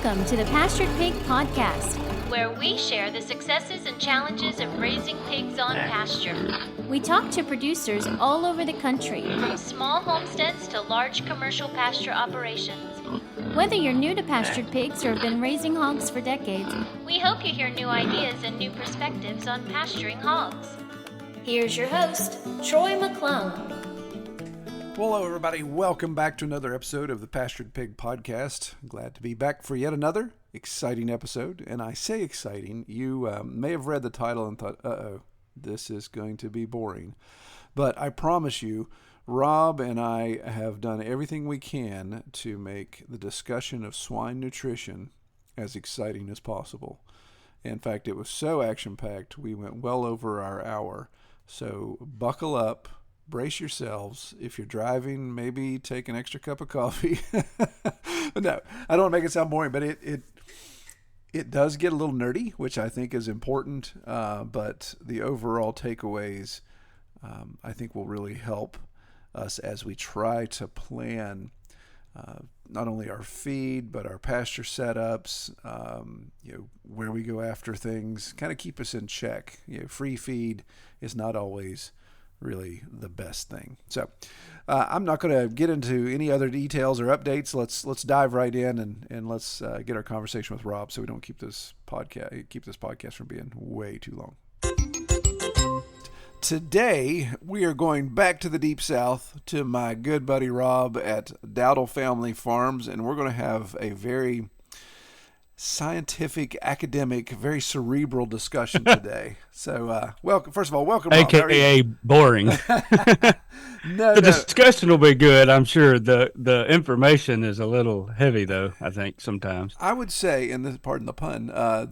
Welcome to the Pastured Pig Podcast, where we share the successes and challenges of raising pigs on pasture. We talk to producers all over the country, from small homesteads to large commercial pasture operations. Whether you're new to pastured pigs or have been raising hogs for decades, we hope you hear new ideas and new perspectives on pasturing hogs. Here's your host, Troy McClung. Well, hello, everybody. Welcome back to another episode of the Pastured Pig Podcast. Glad to be back for yet another exciting episode. And I say exciting, you may have read the title and thought, uh-oh, this is going to be boring. But I promise you, Rob and I have done everything we can to make the discussion of swine nutrition as exciting as possible. In fact, it was so action-packed, we went well over our hour. So buckle up. Brace yourselves. If you're driving, maybe take an extra cup of coffee. No, I don't want to make it sound boring, but it does get a little nerdy, which I think is important. But the overall takeaways, I think, will really help us as we try to plan not only our feed, but our pasture setups, where we go after things, kind of keep us in check. Free feed is not always really the best thing. So I'm not going to get into any other details or updates. Let's dive right in and let's get our conversation with Rob so we don't keep this podcast from being way too long. Today we are going back to the Deep South to my good buddy Rob at Dowdle Family Farms, and we're going to have a very scientific, academic, very cerebral discussion today. So, welcome. First of all, welcome, Rob. AKA boring. The discussion will be good, I'm sure. The information is a little heavy, though, I think, sometimes. I would say, and pardon the pun,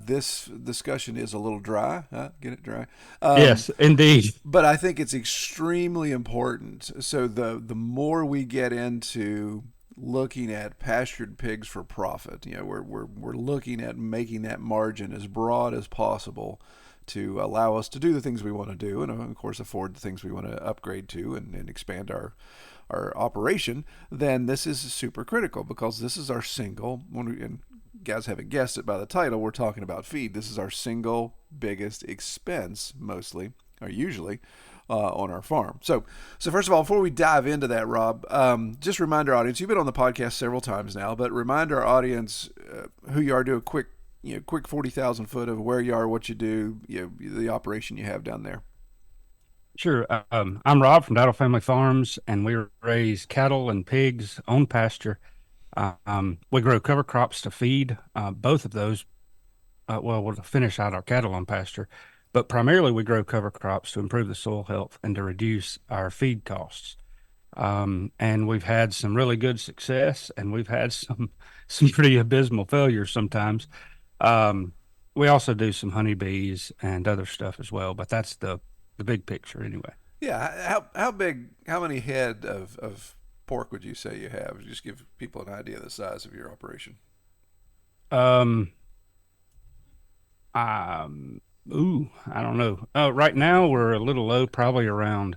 this discussion is a little dry. Get it dry? Yes, indeed. But I think it's extremely important. So the more we get into looking at pastured pigs for profit, we're looking at making that margin as broad as possible to allow us to do the things we want to do, and of course afford the things we want to upgrade to and expand our operation. Then this is super critical, because this is our single, and guys haven't guessed it by the title, we're talking about feed. This is our single biggest expense, mostly or usually, on our farm. So first of all, before we dive into that, Rob, just remind our audience, you've been on the podcast several times now, but remind our audience who you are. Do a quick 40,000 foot of where you are, what you do, the operation you have down there. Sure. I'm Rob from Dowdle Family Farms, and we raise cattle and pigs on pasture. We grow cover crops to feed both of those. We'll finish out our cattle on pasture. But primarily we grow cover crops to improve the soil health and to reduce our feed costs. And we've had some really good success, and we've had some pretty abysmal failures sometimes. We also do some honeybees and other stuff as well, but that's the big picture anyway. Yeah. How many head of pork would you say you have? Just give people an idea of the size of your operation. I don't know. Right now we're a little low, probably around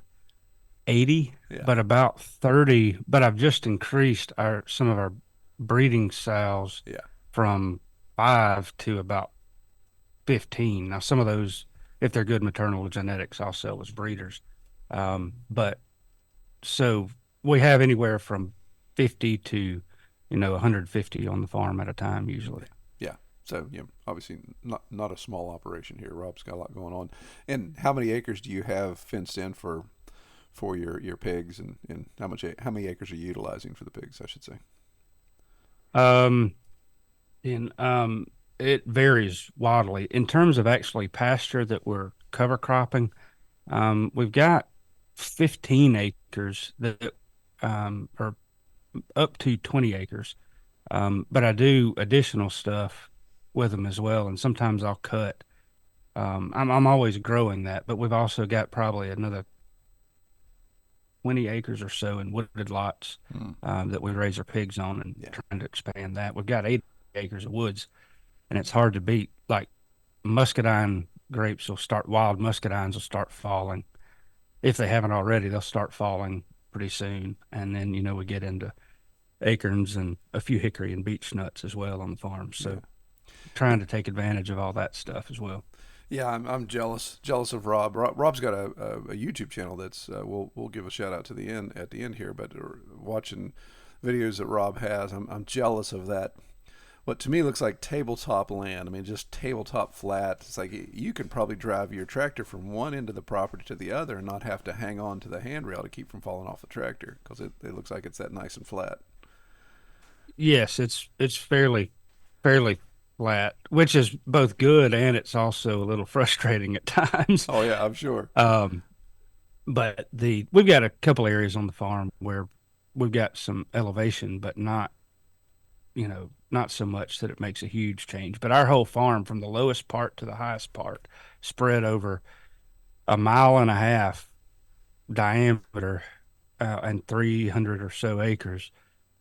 80, but about 30. But I've just increased some of our breeding sows from 5 to about 15. Now, some of those, if they're good maternal genetics, I'll sell as breeders. But so we have anywhere from 50 to 150 on the farm at a time usually. So, obviously not a small operation here. Rob's got a lot going on. And how many acres do you have fenced in for your pigs, and how many acres are you utilizing for the pigs, I should say? It varies wildly. In terms of actually pasture that we're cover cropping, we've got 15 acres that are up to 20 acres. But I do additional stuff with them as well, and sometimes I'll cut. I'm always growing that, but we've also got probably another 20 acres or so in wooded lots that we raise our pigs on, and trying to expand that. We've got 8 acres of woods, and it's hard to beat. Like muscadine grapes wild muscadines will start falling. If they haven't already, they'll start falling pretty soon, and then we get into acorns and a few hickory and beech nuts as well on the farm. So trying to take advantage of all that stuff as well. Yeah, I'm jealous of Rob. Rob's got a YouTube channel that's we'll give a shout out to the end at the end here. But watching videos that Rob has, I'm jealous of that. What to me looks like tabletop land. I mean, just tabletop flat. It's like you could probably drive your tractor from one end of the property to the other and not have to hang on to the handrail to keep from falling off the tractor because it looks like it's that nice and flat. Yes, it's fairly flat, which is both good and it's also a little frustrating at times. Oh yeah, I'm sure. But we've got a couple areas on the farm where we've got some elevation, but not, not so much that it makes a huge change. But our whole farm, from the lowest part to the highest part, spread over a mile and a half diameter, and 300 or so acres,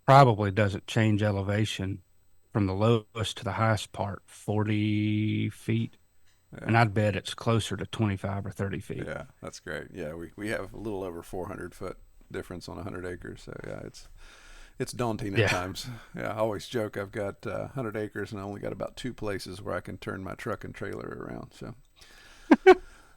probably doesn't change elevation from the lowest to the highest part 40 feet. Yeah. And I'd bet it's closer to 25 or 30 feet. Yeah, that's great. Yeah, we have a little over 400-foot difference on 100 acres. So yeah, it's daunting at times. Yeah, I always joke I've got 100 acres and I only got about 2 places where I can turn my truck and trailer around. So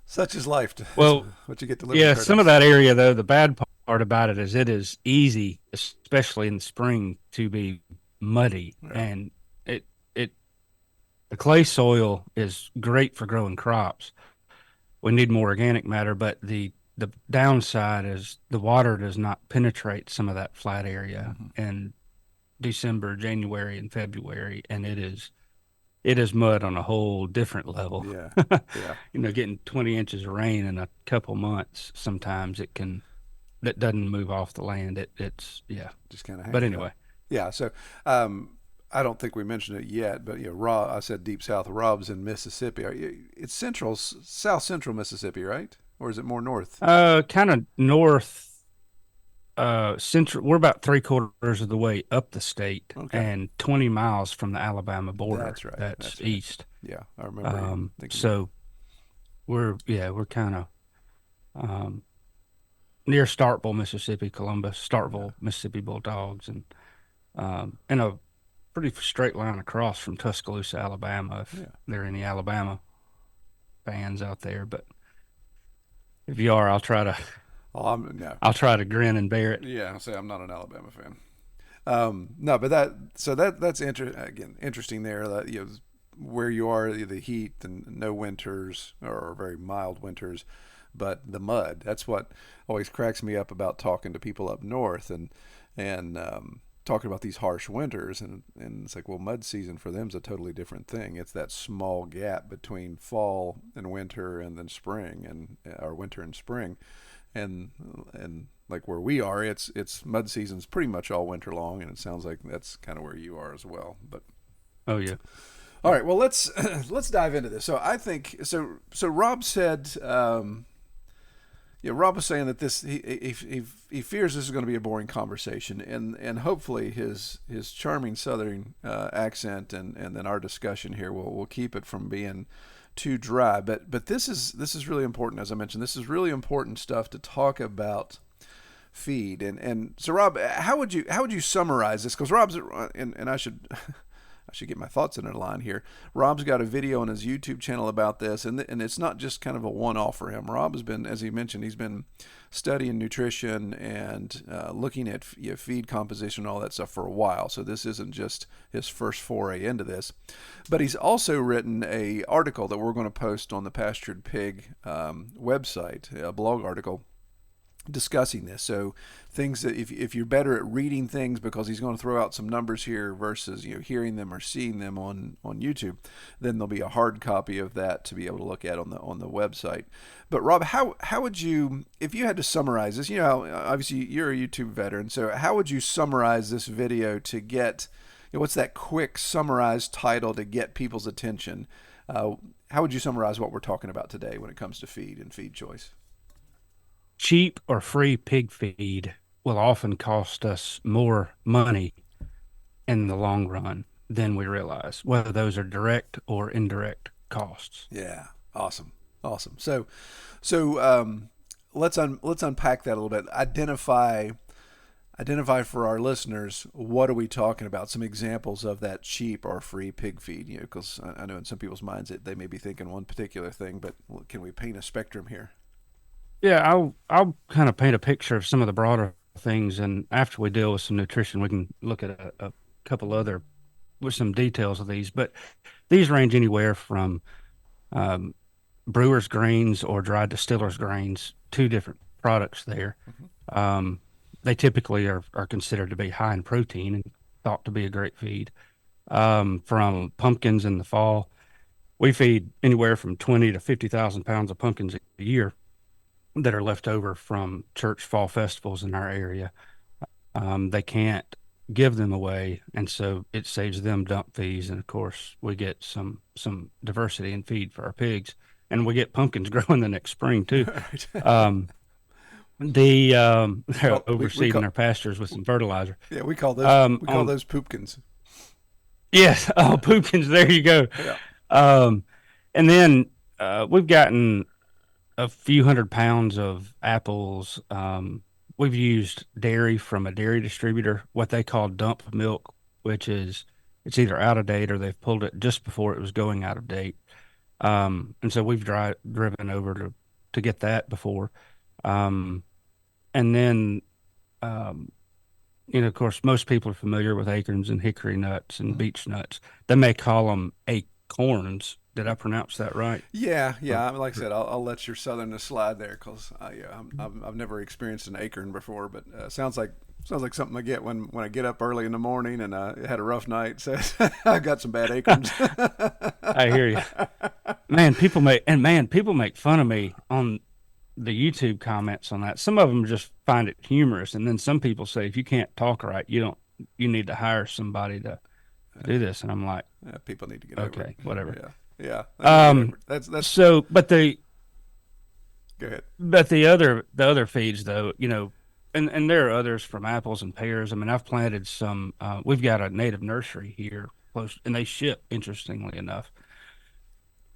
such is life. Well, what you get to live. Yeah, some of that area though, the bad part about it is it is easy, especially in the spring, to be muddy, and the clay soil is great for growing crops. We need more organic matter, but the downside is the water does not penetrate some of that flat area in December, January, and February, and it is mud on a whole different level. Yeah, yeah. Getting 20 inches of rain in a couple months, sometimes that doesn't move off the land. It's just kind of. But anyway, yeah. So, I don't think we mentioned it yet, but Rob, I said deep south. Rob's in Mississippi. It's south central Mississippi, right? Or is it more north? Kind of north, central. We're about 3/4 of the way up the state, and 20 miles from the Alabama border. That's right. That's east. Right. Yeah, I remember. So we're kind of near Starkville, Mississippi, Columbus, Starkville, Mississippi Bulldogs, and a pretty straight line across from Tuscaloosa, Alabama, if there are any Alabama fans out there. But if you are, I'll try to. I'll try to grin and bear it. Yeah, I'll say I'm not an Alabama fan. No, but that's interesting there. That where you are, the heat and no winters or very mild winters, but the mud. That's what always cracks me up about talking to people up north and talking about these harsh winters, and it's like, well, mud season for them is a totally different thing. It's that small gap between fall and winter and then spring or winter and spring, and like where we are, it's mud season's pretty much all winter long, and it sounds like that's kind of where you are as well. But oh yeah. All right, well let's dive into this. So I think so Rob said. Rob was saying that this he fears this is going to be a boring conversation, and hopefully his charming Southern accent and then our discussion here will keep it from being too dry. But this is really important, as I mentioned. This is really important stuff to talk about feed. And so Rob, how would you summarize this? Because Rob's and I should get my thoughts in a line here. Rob's got a video on his YouTube channel about this, and it's not just kind of a one-off for him. Rob has been, as he mentioned, he's been studying nutrition and looking at feed composition and all that stuff for a while. So this isn't just his first foray into this. But he's also written a article that we're going to post on the Pastured Pig website, a blog article discussing this. So things that if you're better at reading things, because he's going to throw out some numbers here versus hearing them or seeing them on YouTube, then there'll be a hard copy of that to be able to look at on the website. But Rob, how would you, if you had to summarize this, obviously you're a YouTube veteran, so how would you summarize this video to get, what's that quick summarized title to get people's attention? How would you summarize what we're talking about today when it comes to feed and feed choice? Cheap or free pig feed will often cost us more money in the long run than we realize, whether those are direct or indirect costs. Yeah, awesome. So let's unpack that a little bit. Identify identify for our listeners, what are we talking about? Some examples of that cheap or free pig feed, because I know in some people's minds they may be thinking one particular thing, but can we paint a spectrum here? Yeah, I'll kind of paint a picture of some of the broader things, and after we deal with some nutrition, we can look at a couple other with some details of these. But these range anywhere from um, brewer's grains or dry distiller's grains, two different products there. Um, they typically are considered to be high in protein and thought to be a great feed. From pumpkins in the fall, we feed anywhere from 20 to 50,000 pounds of pumpkins a year that are left over from church fall festivals in our area. They can't give them away, and so it saves them dump fees. And of course, we get some diversity in feed for our pigs, and we get pumpkins growing the next spring too. Right. They're overseeding our pastures with some fertilizer. Yeah, we call those poopkins. Yes, pumpkins. There you go. Yeah. And then we've gotten a few 100 pounds of apples. We've used dairy from a dairy distributor, what they call dump milk, which is it's either out of date or they've pulled it just before it was going out of date. And so we've driven over to get that before. And then, of course, most people are familiar with acorns and hickory nuts and beech nuts. They may call them acorns. Did I pronounce that right? Yeah. Like I said, I'll let your southernness slide there because I've never experienced an acorn before, but sounds like something I get when I get up early in the morning and I had a rough night. So I got some bad acorns. I hear you, man. People make fun of me on the YouTube comments on that. Some of them just find it humorous, and then some people say if you can't talk right, you need to hire somebody to do this. And I'm like, people need to get over it. Okay, whatever. Yeah. That's so. But go ahead. But the other feeds though, and there are others from apples and pears. I mean, I've planted some. We've got a native nursery here close, and they ship, interestingly enough.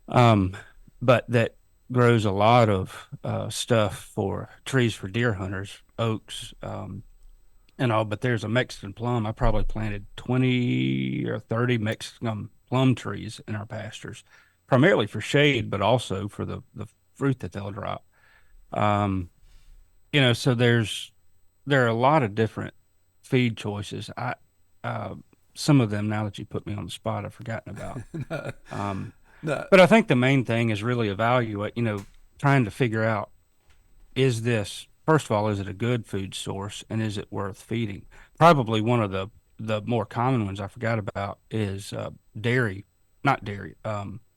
But that grows a lot of stuff for trees for deer hunters, oaks, and all. But there's a Mexican plum. I probably planted 20 or 30 Mexican plum trees in our pastures, primarily for shade, but also for the fruit that they'll drop. So there are a lot of different feed choices. Some of them, now that you put me on the spot, I've forgotten about. No. But I think the main thing is really evaluate, trying to figure out, first of all, is it a good food source and is it worth feeding? Probably one of the more common ones I forgot about is not dairy,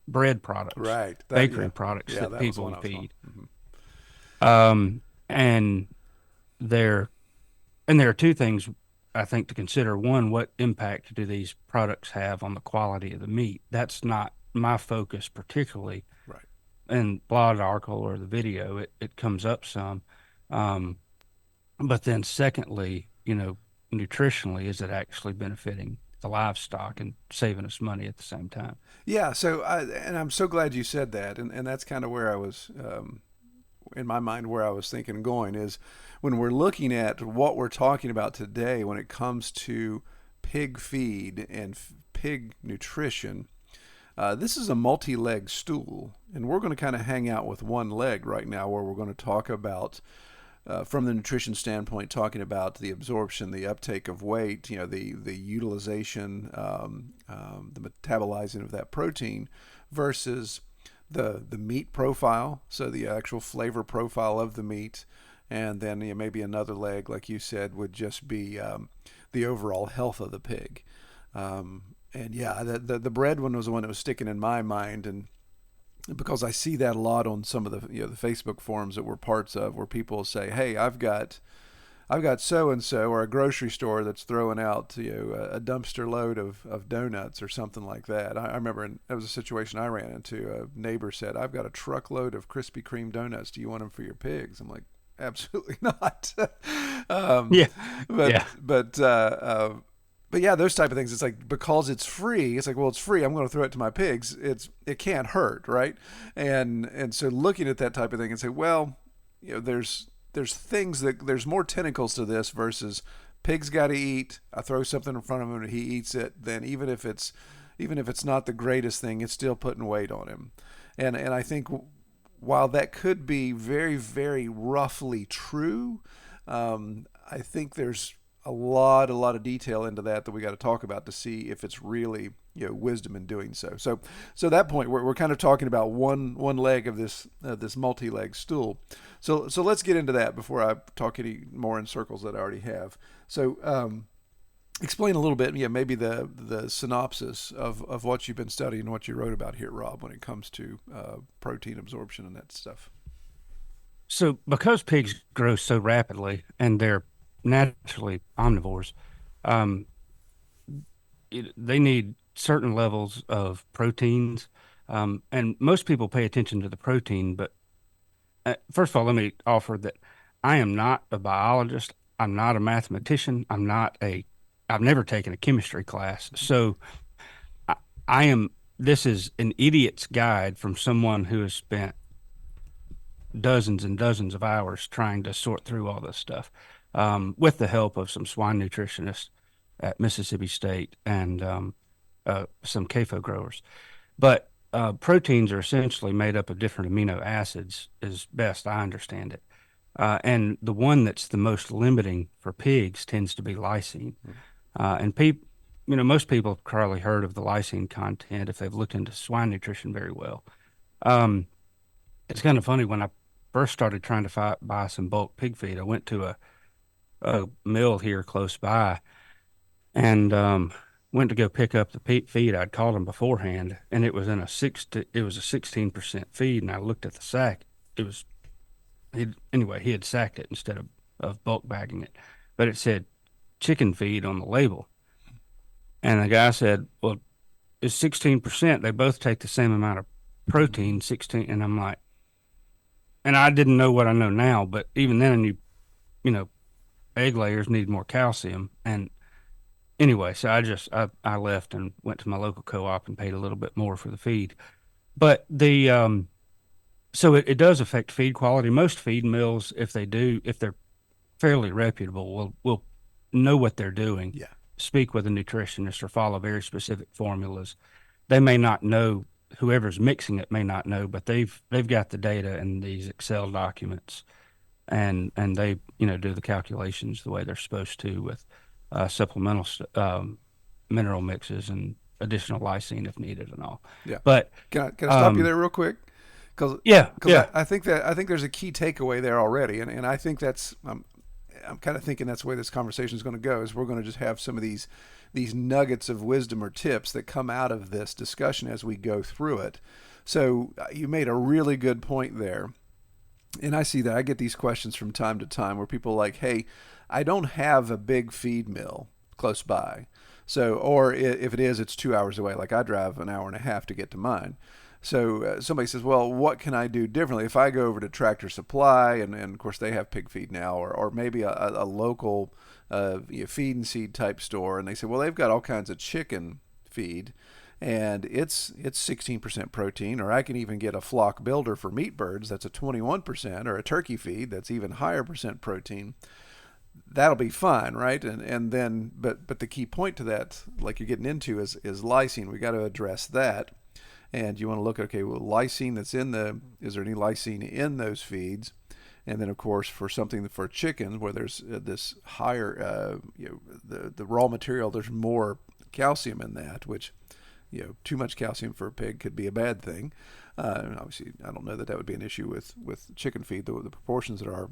bread products, right? Bakery products that people feed. Mm-hmm. And there are two things I think to consider. One, what impact do these products have on the quality of the meat? That's not my focus particularly. Right. In blog article or the video, it comes up some. But then secondly, nutritionally, is it actually benefiting the livestock and saving us money at the same time? Yeah. So, and I'm so glad you said that. And that's kind of where I was, in my mind, where I was thinking going is when we're looking at what we're talking about today, when it comes to pig feed and pig nutrition, this is a multi-leg stool, and we're going to kind of hang out with one leg right now, where we're going to talk about, from the nutrition standpoint, talking about the absorption, the uptake of weight, the utilization, the metabolizing of that protein, versus the meat profile, so the actual flavor profile of the meat, and then maybe another leg, like you said, would just be the overall health of the pig. And yeah, the bread one was the one that was sticking in my mind, and because I see that a lot on some of the the Facebook forums that we're parts of, where people say, "Hey, I've got so and so," or a grocery store that's throwing out a dumpster load of donuts or something like that. I remember that was a situation I ran into. A neighbor said, "I've got a truckload of Krispy Kreme donuts. Do you want them for your pigs?" I'm like, "Absolutely not." But yeah, those type of things. It's like, because it's free. It's like, well, it's free. I'm going to throw it to my pigs. It can't hurt, right? And so looking at that type of thing and say, well, there's things there's more tentacles to this versus pig's got to eat. I throw something in front of him and he eats it. Then even if it's not the greatest thing, it's still putting weight on him. And I think while that could be very, very roughly true, I think there's a lot of detail into that we got to talk about to see if it's really wisdom in doing so. So at that point we're kind of talking about one leg of this multi-leg stool. So let's get into that before I talk any more in circles that I already have. So explain a little bit, maybe the synopsis of what you've been studying and what you wrote about here, Rob, when it comes to protein absorption and that stuff. So because pigs grow so rapidly and they're naturally omnivores, they need certain levels of proteins, and most people pay attention to the protein. But first of all, let me offer that I am not a biologist. I'm not a mathematician. I've never taken a chemistry class. So I am. This is an idiot's guide from someone who has spent dozens and dozens of hours trying to sort through all this stuff, with the help of some swine nutritionists at Mississippi State and some CAFO growers. But proteins are essentially made up of different amino acids, as best I understand it. And the one that's the most limiting for pigs tends to be lysine. And most people have probably heard of the lysine content if they've looked into swine nutrition very well. It's kind of funny, when I first started trying to buy some bulk pig feed, I went to a mill here close by and went to go pick up the feed. I'd called them beforehand, and it was a 16% feed. And I looked at the sack. He had sacked it instead of bulk bagging it, but it said chicken feed on the label. And the guy said, "Well, it's 16%. They both take the same amount of protein, 16." And I'm like, and I didn't know what I know now, but even then, egg layers need more calcium. And anyway, so I left and went to my local co-op and paid a little bit more for the feed. But so it does affect feed quality. Most feed mills, if they're fairly reputable, will know what they're doing. Yeah. Speak with a nutritionist or follow very specific formulas. They may not know, whoever's mixing it may not know, but they've got the data in these Excel documents, and they do the calculations the way they're supposed to with supplemental mineral mixes and additional lysine if needed and all. Yeah. But can I stop you there real quick? Because I think there's a key takeaway there already, and I think that's I'm kind of thinking that's the way this conversation is going to go. Is we're going to just have some of these nuggets of wisdom or tips that come out of this discussion as we go through it. So you made a really good point there, and I see that I get these questions from time to time where people are like, "Hey, I don't have a big feed mill close by, so or if it is, it's 2 hours away. Like I drive an hour and a half to get to mine." So somebody says, well, what can I do differently if I go over to Tractor Supply, and of course they have pig feed now, or maybe a local feed and seed type store, and they say, well, they've got all kinds of chicken feed, and it's 16% protein, or I can even get a flock builder for meat birds that's a 21%, or a turkey feed that's even higher percent protein. That'll be fine, right? And then, but the key point to that, like you're getting into, is lysine. We got to address that. And you want to look at, okay, well, lysine is there any lysine in those feeds? And then, of course, for chickens, where there's this higher, the raw material, there's more calcium in that, which, too much calcium for a pig could be a bad thing. And obviously, I don't know that would be an issue with chicken feed, the proportions that are.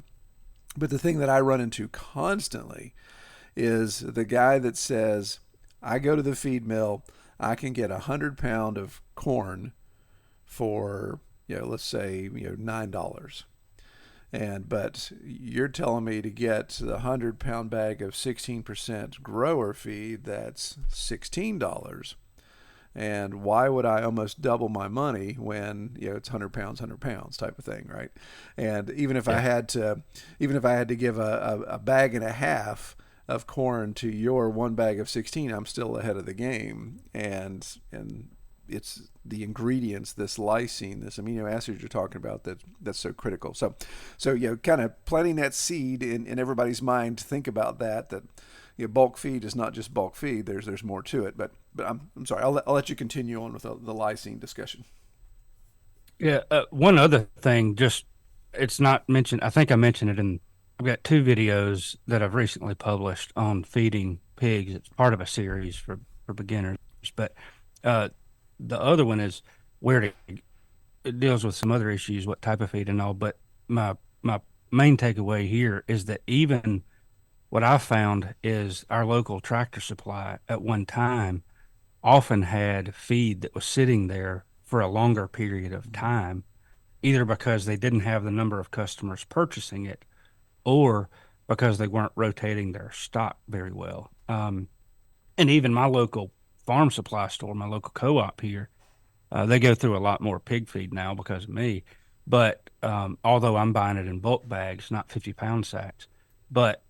But the thing that I run into constantly is the guy that says, I go to the feed mill, I can get 100 pound of corn for, let's say, $9. But you're telling me to get the 100 pound bag of 16% grower feed, that's $16. And why would I almost double my money when, it's 100 pounds type of thing, right? And even if I had to give a bag and a half of corn to your one bag of 16, I'm still ahead of the game. And it's the ingredients, this lysine, this amino acid you're talking about, that's so critical. So kind of planting that seed in everybody's mind to think about that bulk feed is not just bulk feed. There's more to it. But I'm sorry. I'll let you continue on with the lysine discussion. Yeah. One other thing, just it's not mentioned. I think I mentioned it in. I've got two videos that I've recently published on feeding pigs. It's part of a series for beginners, but uh, the other one is where to. It deals with some other issues, what type of feed and all. But my main takeaway here is that even what I found is our local Tractor Supply at one time often had feed that was sitting there for a longer period of time, either because they didn't have the number of customers purchasing it or because they weren't rotating their stock very well. And even my local farm supply store, my local co-op here, they go through a lot more pig feed now because of me. But although I'm buying it in bulk bags, not 50-pound sacks, but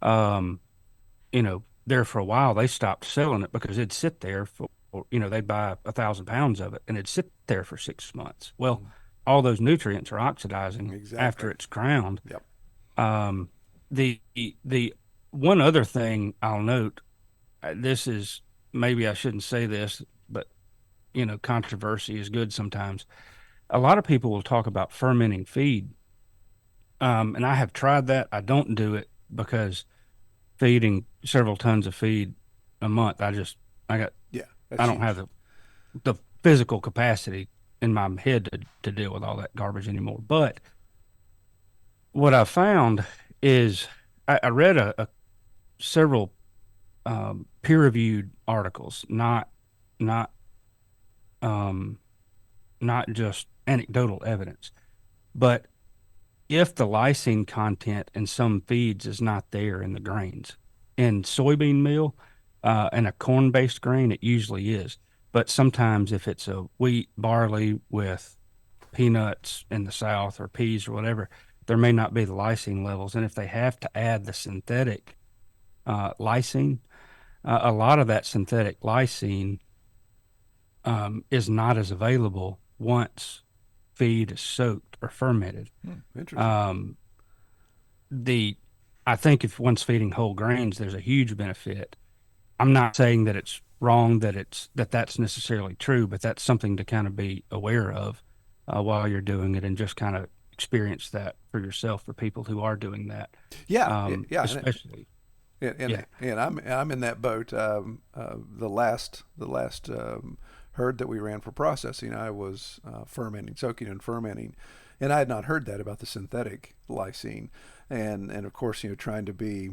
um, there for a while, they stopped selling it because it'd sit there they'd buy 1,000 pounds of it and it'd sit there for 6 months. Well, all those nutrients are oxidizing Exactly. after it's ground. Yep. Um, the one other thing I'll note, this is maybe I shouldn't say this, but controversy is good sometimes. A lot of people will talk about fermenting feed, and I have tried that. I don't do it because feeding several tons of feed a month, Yeah. I That's don't have huge. the physical capacity in my head to deal with all that garbage anymore. But what I found is I read several peer-reviewed articles, not um, not just anecdotal evidence, but if the lysine content in some feeds is not there in the grains, in soybean meal and a corn-based grain, it usually is. But sometimes if it's a wheat, barley with peanuts in the South or peas or whatever, there may not be the lysine levels. And if they have to add the synthetic lysine, a lot of that synthetic lysine is not as available once feed is soaked or fermented. Interesting. Um, the I think if one's feeding whole grains, there's a huge benefit. I'm not saying that it's wrong that's necessarily true, but that's something to kind of be aware of while you're doing it and just kind of experience that for yourself for people who are doing that. Yeah. Yeah. Especially, yeah, And I'm in that boat. The last herd that we ran for processing, I was fermenting, soaking and fermenting, and I had not heard that about the synthetic lysine, and of course, trying to be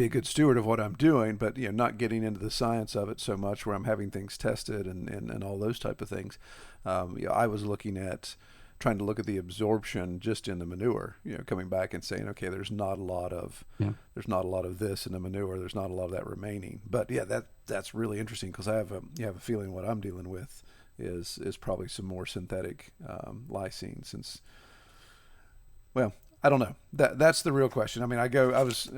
a good steward of what I'm doing, but not getting into the science of it so much where I'm having things tested and all those type of things. I was looking at trying to look at the absorption just in the manure, coming back and saying, okay, there's not a lot of yeah. this in the manure. There's not a lot of that remaining. But yeah, that's really interesting because I have a feeling what I'm dealing with is probably some more synthetic lysine since, well, I don't know. That's the real question. I mean, I was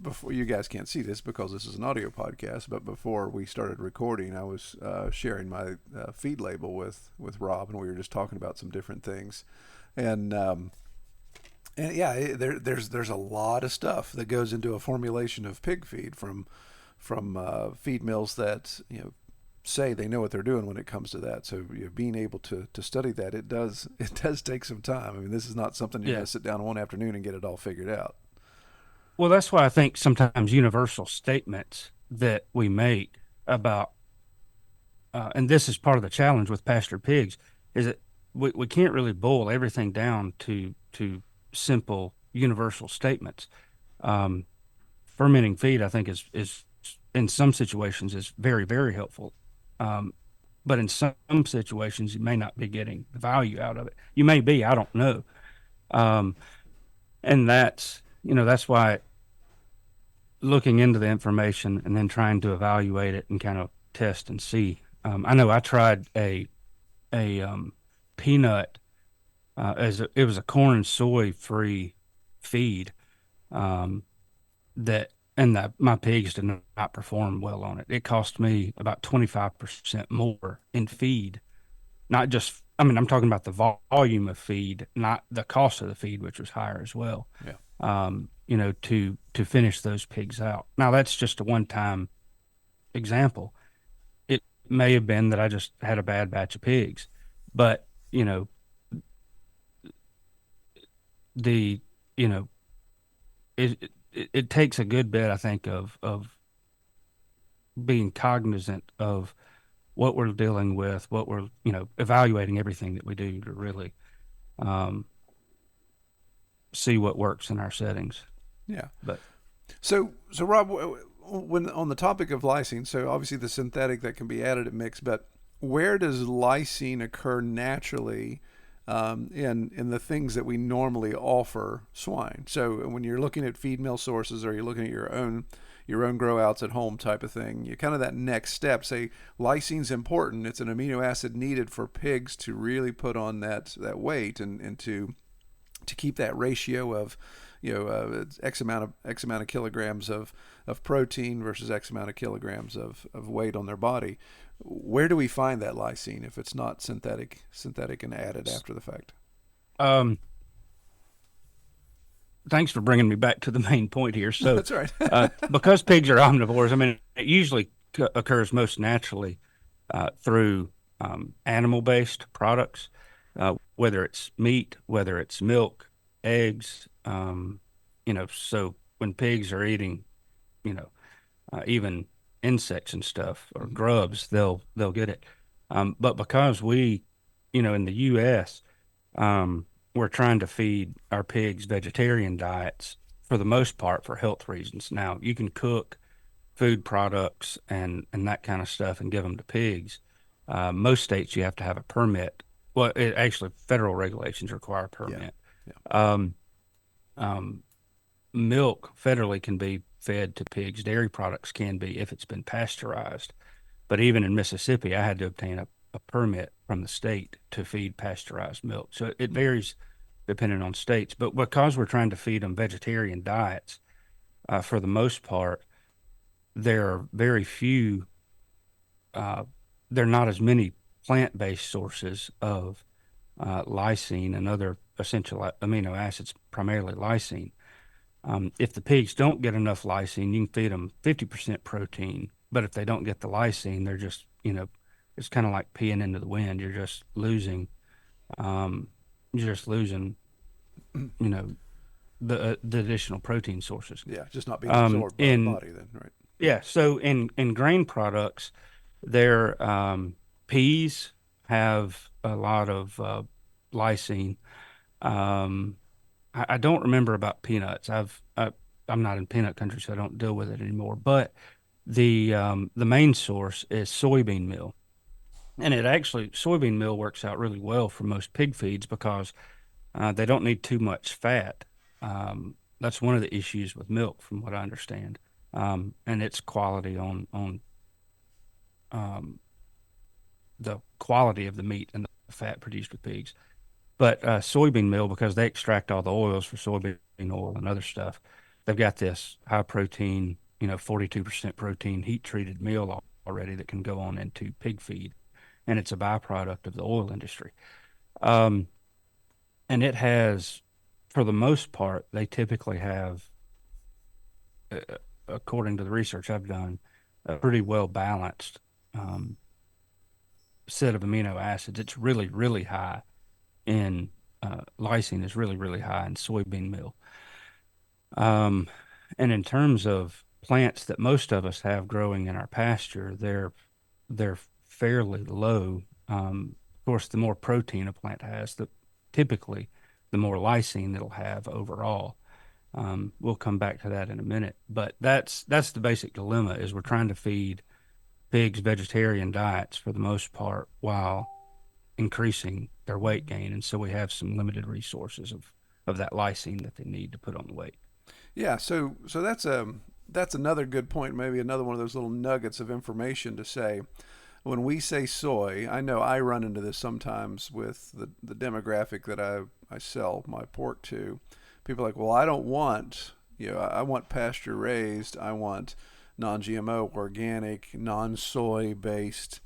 before, you guys can't see this because this is an audio podcast, but before we started recording, I was sharing my feed label with Rob, and we were just talking about some different things, and yeah, there's a lot of stuff that goes into a formulation of pig feed from feed mills that say they know what they're doing when it comes to that. So being able to study that, it does take some time. I mean, this is not something you're Yeah. going to sit down one afternoon and get it all figured out. Well, that's why I think sometimes universal statements that we make about, and this is part of the challenge with pastured pigs, is that we can't really boil everything down to simple universal statements. Um, Fermenting feed, I think, is in some situations is very, very helpful. Um, but in some situations, you may not be getting the value out of it. You may be, I don't know. Um, and that's why looking into the information and then trying to evaluate it and kind of test and see. I know I tried a peanut it was a corn and soy free feed um, that and my pigs did not perform well on it. It cost me about 25% more in feed. Not just, I mean, I'm talking about the volume of feed, not the cost of the feed, which was higher as well. Yeah. to finish those pigs out. Now that's just a one-time example. It may have been that I just had a bad batch of pigs, but the you know it takes a good bit, I think, of being cognizant of what we're dealing with, what we're evaluating everything that we do to really um, see what works in our settings. Yeah. But So Rob, when on the topic of lysine, so obviously the synthetic that can be added at mix, but where does lysine occur naturally in the things that we normally offer swine? So when you're looking at feed mill sources, or you're looking at your own grow outs at home type of thing, you kind of that next step say lysine's important. It's an amino acid needed for pigs to really put on that weight and to keep that ratio of X amount of kilograms of protein versus X amount of kilograms of weight on their body. Where do we find that lysine if it's not synthetic and added after the fact? um, thanks for bringing me back to the main point here. So That's right. because pigs are omnivores, I mean, it usually occurs most naturally through animal-based products, whether it's meat, whether it's milk, eggs. So when pigs are eating, even insects and stuff or grubs, they'll get it. But because we, in the U.S., we're trying to feed our pigs vegetarian diets for the most part for health reasons. Now, you can cook food products and that kind of stuff and give them to pigs. Most states you have to have a permit. Well, actually, federal regulations require a permit. Yeah. Milk federally can be fed to pigs. Dairy products can be if it's been pasteurized. But even in Mississippi, I had to obtain a permit from the state to feed pasteurized milk. So it varies depending on states. But because we're trying to feed them vegetarian diets, for the most part, there are very few, there are not as many plant-based sources of lysine and other essential amino acids, primarily lysine. If the pigs don't get enough lysine, you can feed them 50% protein. But if they don't get the lysine, they're just, it's kind of like peeing into the wind. Um, you're just losing, the additional protein sources. Yeah, just not being absorbed by the body then, right? Yeah. So in grain products, their peas have a lot of lysine. Um, I don't remember about peanuts. I'm not in peanut country, so I don't deal with it anymore. But the main source is soybean meal, and soybean meal works out really well for most pig feeds because they don't need too much fat. That's one of the issues with milk, from what I understand, and its quality on um, the quality of the meat and the fat produced with pigs. But soybean meal, because they extract all the oils for soybean oil and other stuff, they've got this high protein, 42% protein heat treated meal already that can go on into pig feed, and it's a byproduct of the oil industry. Um, and it has, for the most part, they typically have, uh, according to the research I've done, a pretty well balanced um, set of amino acids. It's really, really high in lysine is really, really high in soybean meal. Um, and in terms of plants that most of us have growing in our pasture, they're fairly low. Of course, the more protein a plant has, typically the more lysine it'll have overall. We'll come back to that in a minute, but that's the basic dilemma: is we're trying to feed pigs vegetarian diets for the most part while increasing their weight gain, and so we have some limited resources of that lysine that they need to put on the weight. Yeah, so that's another good point, maybe another one of those little nuggets of information to say. When we say soy, I know I run into this sometimes with the demographic that I sell my pork to. People are like, well, I don't want, I want pasture raised, I want non-GMO, organic, non-soy based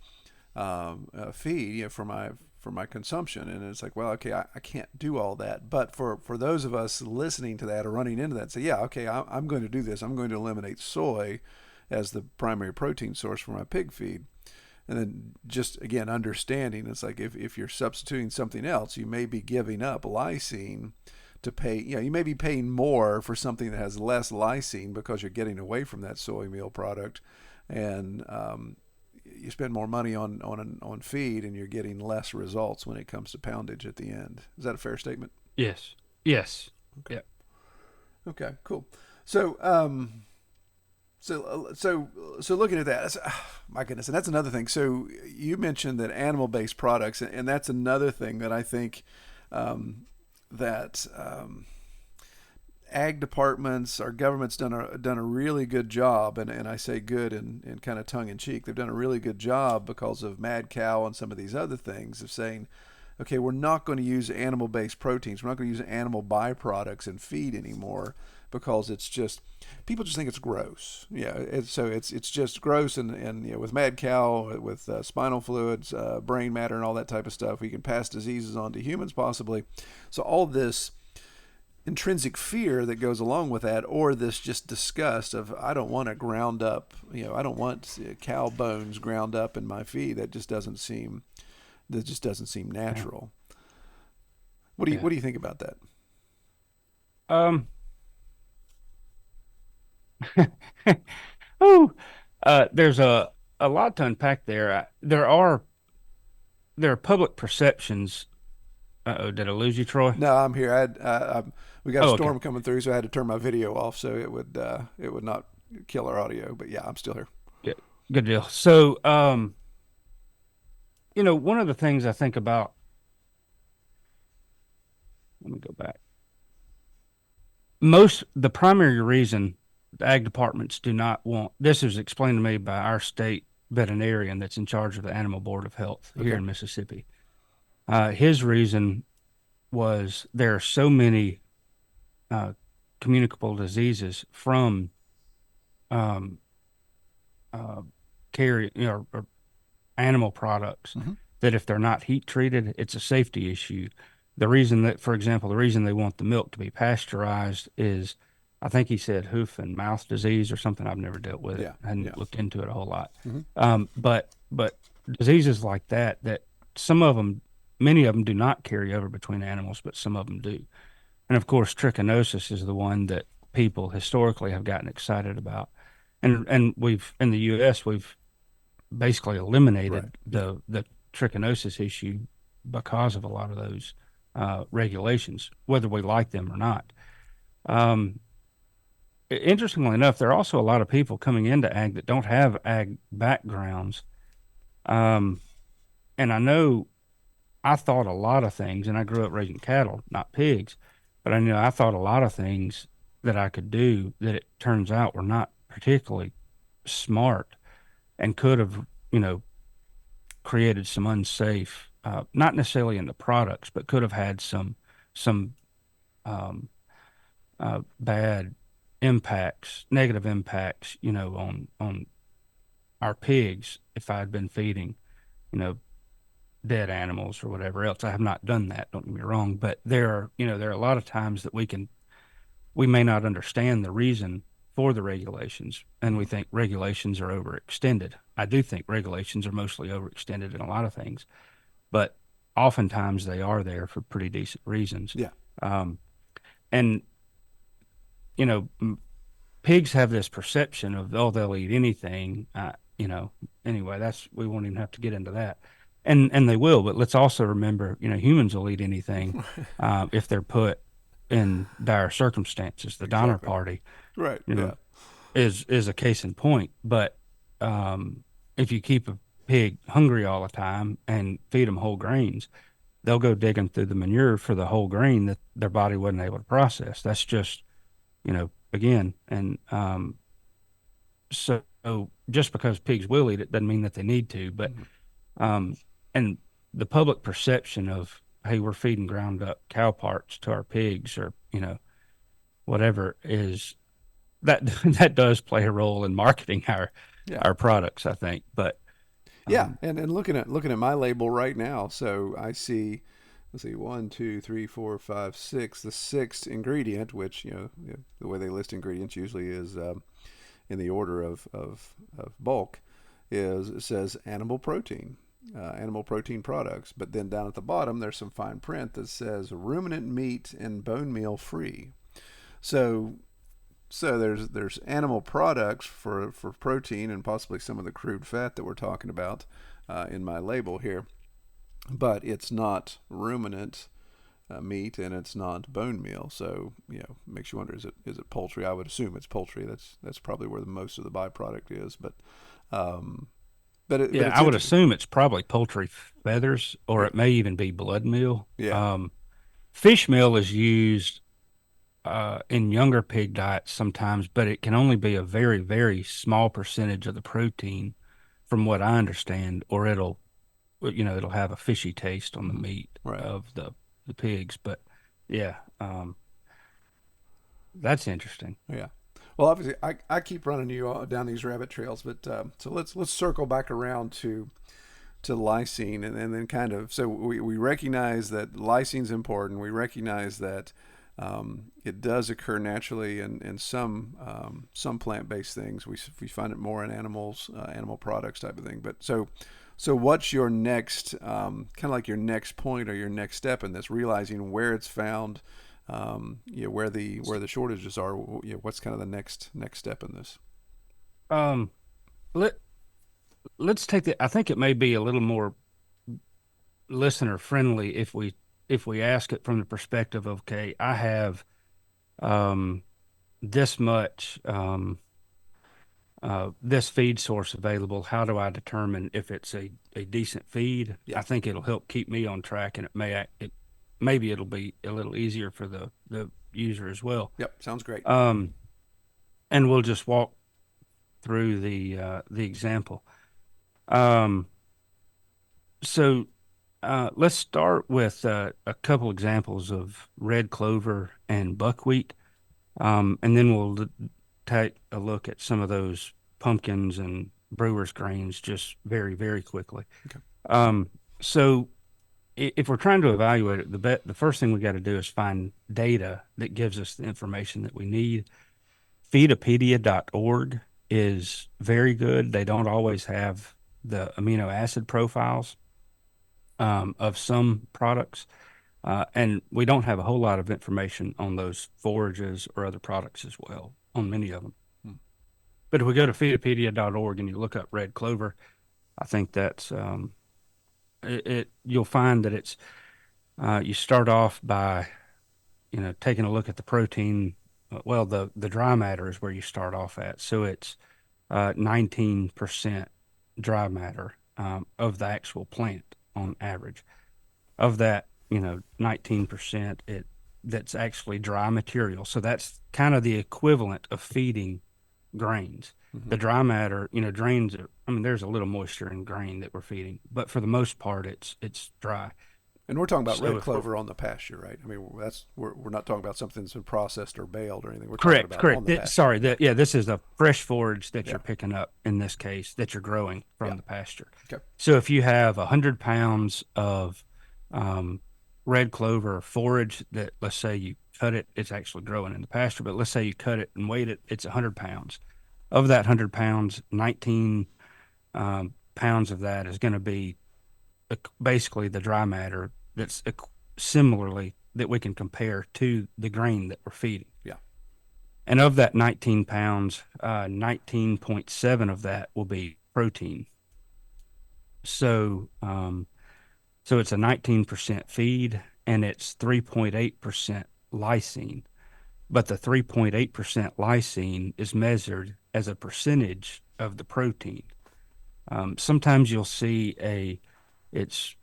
feed, for my consumption. And it's like, well, okay, I can't do all that. But for those of us listening to that or running into that, say, yeah, okay, I'm going to do this. I'm going to eliminate soy as the primary protein source for my pig feed. And then just, again, understanding, it's like if you're substituting something else, you may be giving up lysine to pay, you may be paying more for something that has less lysine because you're getting away from that soy meal product. And you spend more money on feed and you're getting less results when it comes to poundage at the end. Is that a fair statement? Yes. Okay. Yeah. Okay, cool. So, So looking at that, my goodness, and that's another thing. So you mentioned that animal-based products, and that's another thing that I think that ag departments, our government's done a really good job, and I say good and kind of tongue in cheek. They've done a really good job because of mad cow and some of these other things of saying, okay, we're not going to use animal-based proteins. We're not going to use animal byproducts in feed anymore because it's just, people just think it's gross. Yeah, it's just gross, and with mad cow, with spinal fluids, brain matter, and all that type of stuff, we can pass diseases on to humans possibly. So all this intrinsic fear that goes along with that, or this just disgust of, I don't want to ground up, I don't want cow bones ground up in my feed. That just doesn't seem natural. What do you think about that? There's a lot to unpack there. There are public perceptions. Did I lose you, Troy? No, I'm here. We got a storm Okay. coming through, so I had to turn my video off so it would not kill our audio. But yeah, I'm still here. Yeah, good deal. So, one of the things I think about, let me go back. The primary reason the ag departments do not want, this is explained to me by our state veterinarian that's in charge of the Animal Board of Health here in Mississippi. His reason was there are so many communicable diseases from um, or animal products that if they're not heat treated, it's a safety issue. The reason that, for example, the reason they want the milk to be pasteurized is, I think he said hoof and mouth disease or something. I've never dealt with it. I hadn't looked into it a whole lot. But diseases like that many of them do not carry over between animals, but some of them do. And of course, trichinosis is the one that people historically have gotten excited about. And we've, in the U.S., we've basically eliminated the trichinosis issue because of a lot of those regulations, whether we like them or not. Interestingly enough, there are also a lot of people coming into ag that don't have ag backgrounds. And I know I thought a lot of things, and I grew up raising cattle, not pigs, but I thought a lot of things that I could do that it turns out were not particularly smart and could have, created some unsafe, not necessarily in the products, but could have had some um, bad impacts, negative impacts, on our pigs if I had been feeding, dead animals or whatever else. I have not done that, don't get me wrong, but there are a lot of times that we may not understand the reason for the regulations, and we think regulations are overextended. I do think regulations are mostly overextended in a lot of things, but oftentimes they are there for pretty decent reasons. Yeah. And pigs have this perception of, oh, they'll eat anything. Anyway, we won't even have to get into that. And they will, but let's also remember, humans will eat anything if they're put in dire circumstances. The Donner Party, Right. is a case in point. But if you keep a pig hungry all the time and feed them whole grains, they'll go digging through the manure for the whole grain that their body wasn't able to process. That's just, again, and so just because pigs will eat it doesn't mean that they need to. But and the public perception of, hey, we're feeding ground up cow parts to our pigs, or whatever, is that that does play a role in marketing our products, I think. But Yeah, and looking at my label right now, so I see, let's see, one, two, three, four, five, six. The sixth ingredient, which the way they list ingredients usually is in the order of bulk, is it says animal protein products. But then down at the bottom, there's some fine print that says ruminant meat and bone meal free. So there's animal products for protein and possibly some of the crude fat that we're talking about in my label here, but it's not ruminant meat and it's not bone meal. So makes you wonder, is it poultry? I would assume it's poultry. That's probably where the most of the byproduct is. But I would assume it's probably poultry feathers, or it may even be blood meal. Yeah. Fish meal is used in younger pig diets sometimes, but it can only be a very, very small percentage of the protein, from what I understand, or it'll have a fishy taste on the meat of the pigs. But yeah, that's interesting. Yeah. Well, obviously, I keep running you down these rabbit trails, but so let's circle back around to lysine, and then kind of, so we recognize that lysine's important. We recognize that it does occur naturally in some plant-based things. We find it more in animals, animal products type of thing. But so what's your next kind of like your next point or your next step in this? Realizing where it's found, where the shortages are. What's kind of the next step in this? Let's take I think it may be a little more listener friendly if we ask it from the perspective of, okay, I have this much this feed source available. How do I determine if it's a decent feed? Yeah. I think it'll help keep me on track, and maybe it'll be a little easier for the user as well. Yep, sounds great. And we'll just walk through the example. So let's start with a couple examples of red clover and buckwheat, and then we'll take a look at some of those pumpkins and brewer's grains just very, very quickly. Okay. So if we're trying to evaluate it, the first thing we got to do is find data that gives us the information that we need. Feedopedia.org is very good. They don't always have the amino acid profiles of some products, and we don't have a whole lot of information on those forages or other products as well, on many of them. But if we go to feedopedia.org and you look up red clover, I think that's you'll find that it's you start off by taking a look at the protein. Well, the dry matter is where you start off at. So it's 19% dry matter of the actual plant on average. Of that, 19% that's actually dry material. So that's kind of the equivalent of feeding grains. The dry matter, grains, there's a little moisture in grain that we're feeding, but for the most part, it's dry. And we're talking about red clover on the pasture, right? We're not talking about something that's been processed or baled or anything. We're correct. talking about on the pasture. This is a fresh forage that you're picking up in this case, that you're growing from the pasture. Okay. So if you have 100 pounds of red clover forage that, let's say you cut it, it's actually growing in the pasture, but let's say you cut it and weighed it, it's 100 pounds. Of that 100 pounds, 19 pounds of that is going to be basically the dry matter that's similarly that we can compare to the grain that we're feeding. Yeah. And of that 19 pounds, 19.7 of that will be protein. So it's a 19% feed, and it's 3.8% lysine. But the 3.8% lysine is measured as a percentage of the protein. Sometimes you'll see it's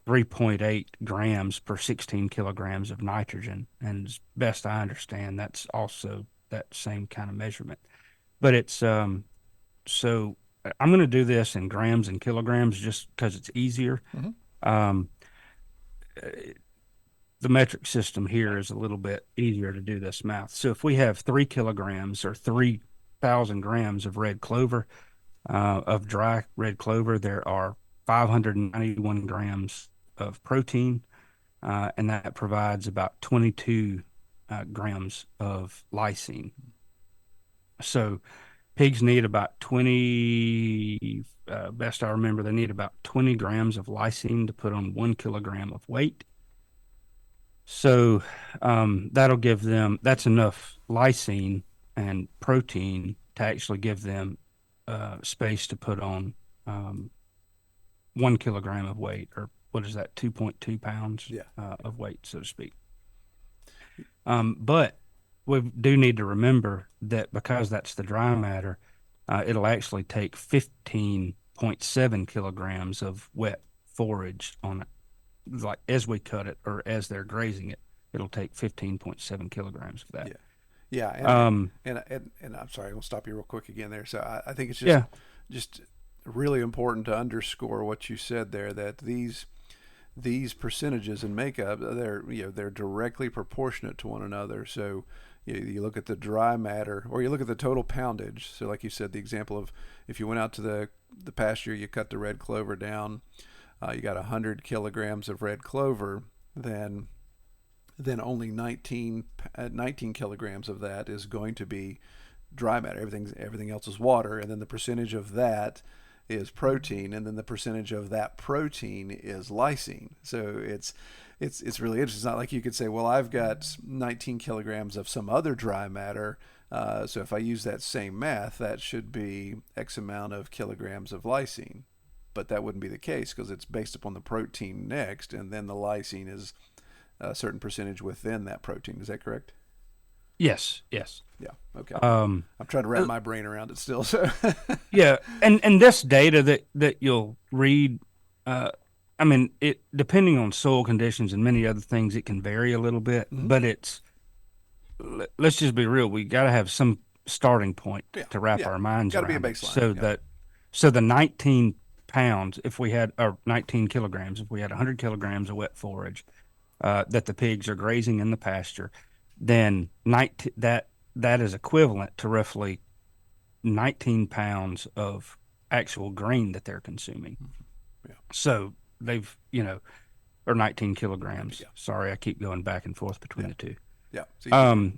3.8 grams per 16 kilograms of nitrogen. And as best I understand, that's also that same kind of measurement. But it's, so I'm going to do this in grams and kilograms just because it's easier. The metric system here is a little bit easier to do this math. So if we have 3 kilograms or 3,000 grams of red clover, of dry red clover, there are 591 grams of protein, and that provides about 22 grams of lysine. So pigs need about 20, best I remember, they need about 20 grams of lysine to put on 1 kilogram of weight. So that'll give them, that's enough lysine and protein to actually give them space to put on 1 kilogram of weight, or what is that, 2.2 pounds of weight, so to speak. But we do need to remember that because that's the dry matter, it'll actually take 15.7 kilograms of wet forage on it. Like as we cut it or as they're grazing it, it'll take 15.7 kilograms of that. Yeah. And I'm sorry, I'll stop you real quick again there. So I think it's just really important to underscore what you said there, that these percentages in makeup, they're directly proportionate to one another. So you look at the dry matter, or you look at the total poundage. So like you said, the example of if you went out to the pasture, you cut the red clover down, you got 100 kilograms of red clover, then only 19 kilograms of that is going to be dry matter. Everything else is water, and then the percentage of that is protein, and then the percentage of that protein is lysine. So it's really interesting. It's not like you could say, well, I've got 19 kilograms of some other dry matter, so if I use that same math, that should be X amount of kilograms of lysine. But that wouldn't be the case, because it's based upon the protein next, and then the lysine is a certain percentage within that protein. Is that correct? Yes. Yeah. Okay. I'm trying to wrap my brain around it still. So. Yeah, and this data that you'll read, I mean, it depending on soil conditions and many other things, it can vary a little bit. Mm-hmm. But let's just be real. We got to have some starting point to wrap our minds around. Got to be a baseline. So the 19 pounds, if we had, or 19 kilograms, if we had 100 kilograms of wet forage that the pigs are grazing in the pasture, then that is equivalent to roughly 19 pounds of actual grain that they're consuming. Yeah. So they've, or 19 kilograms. Yeah. Sorry, I keep going back and forth between the two. Yeah. So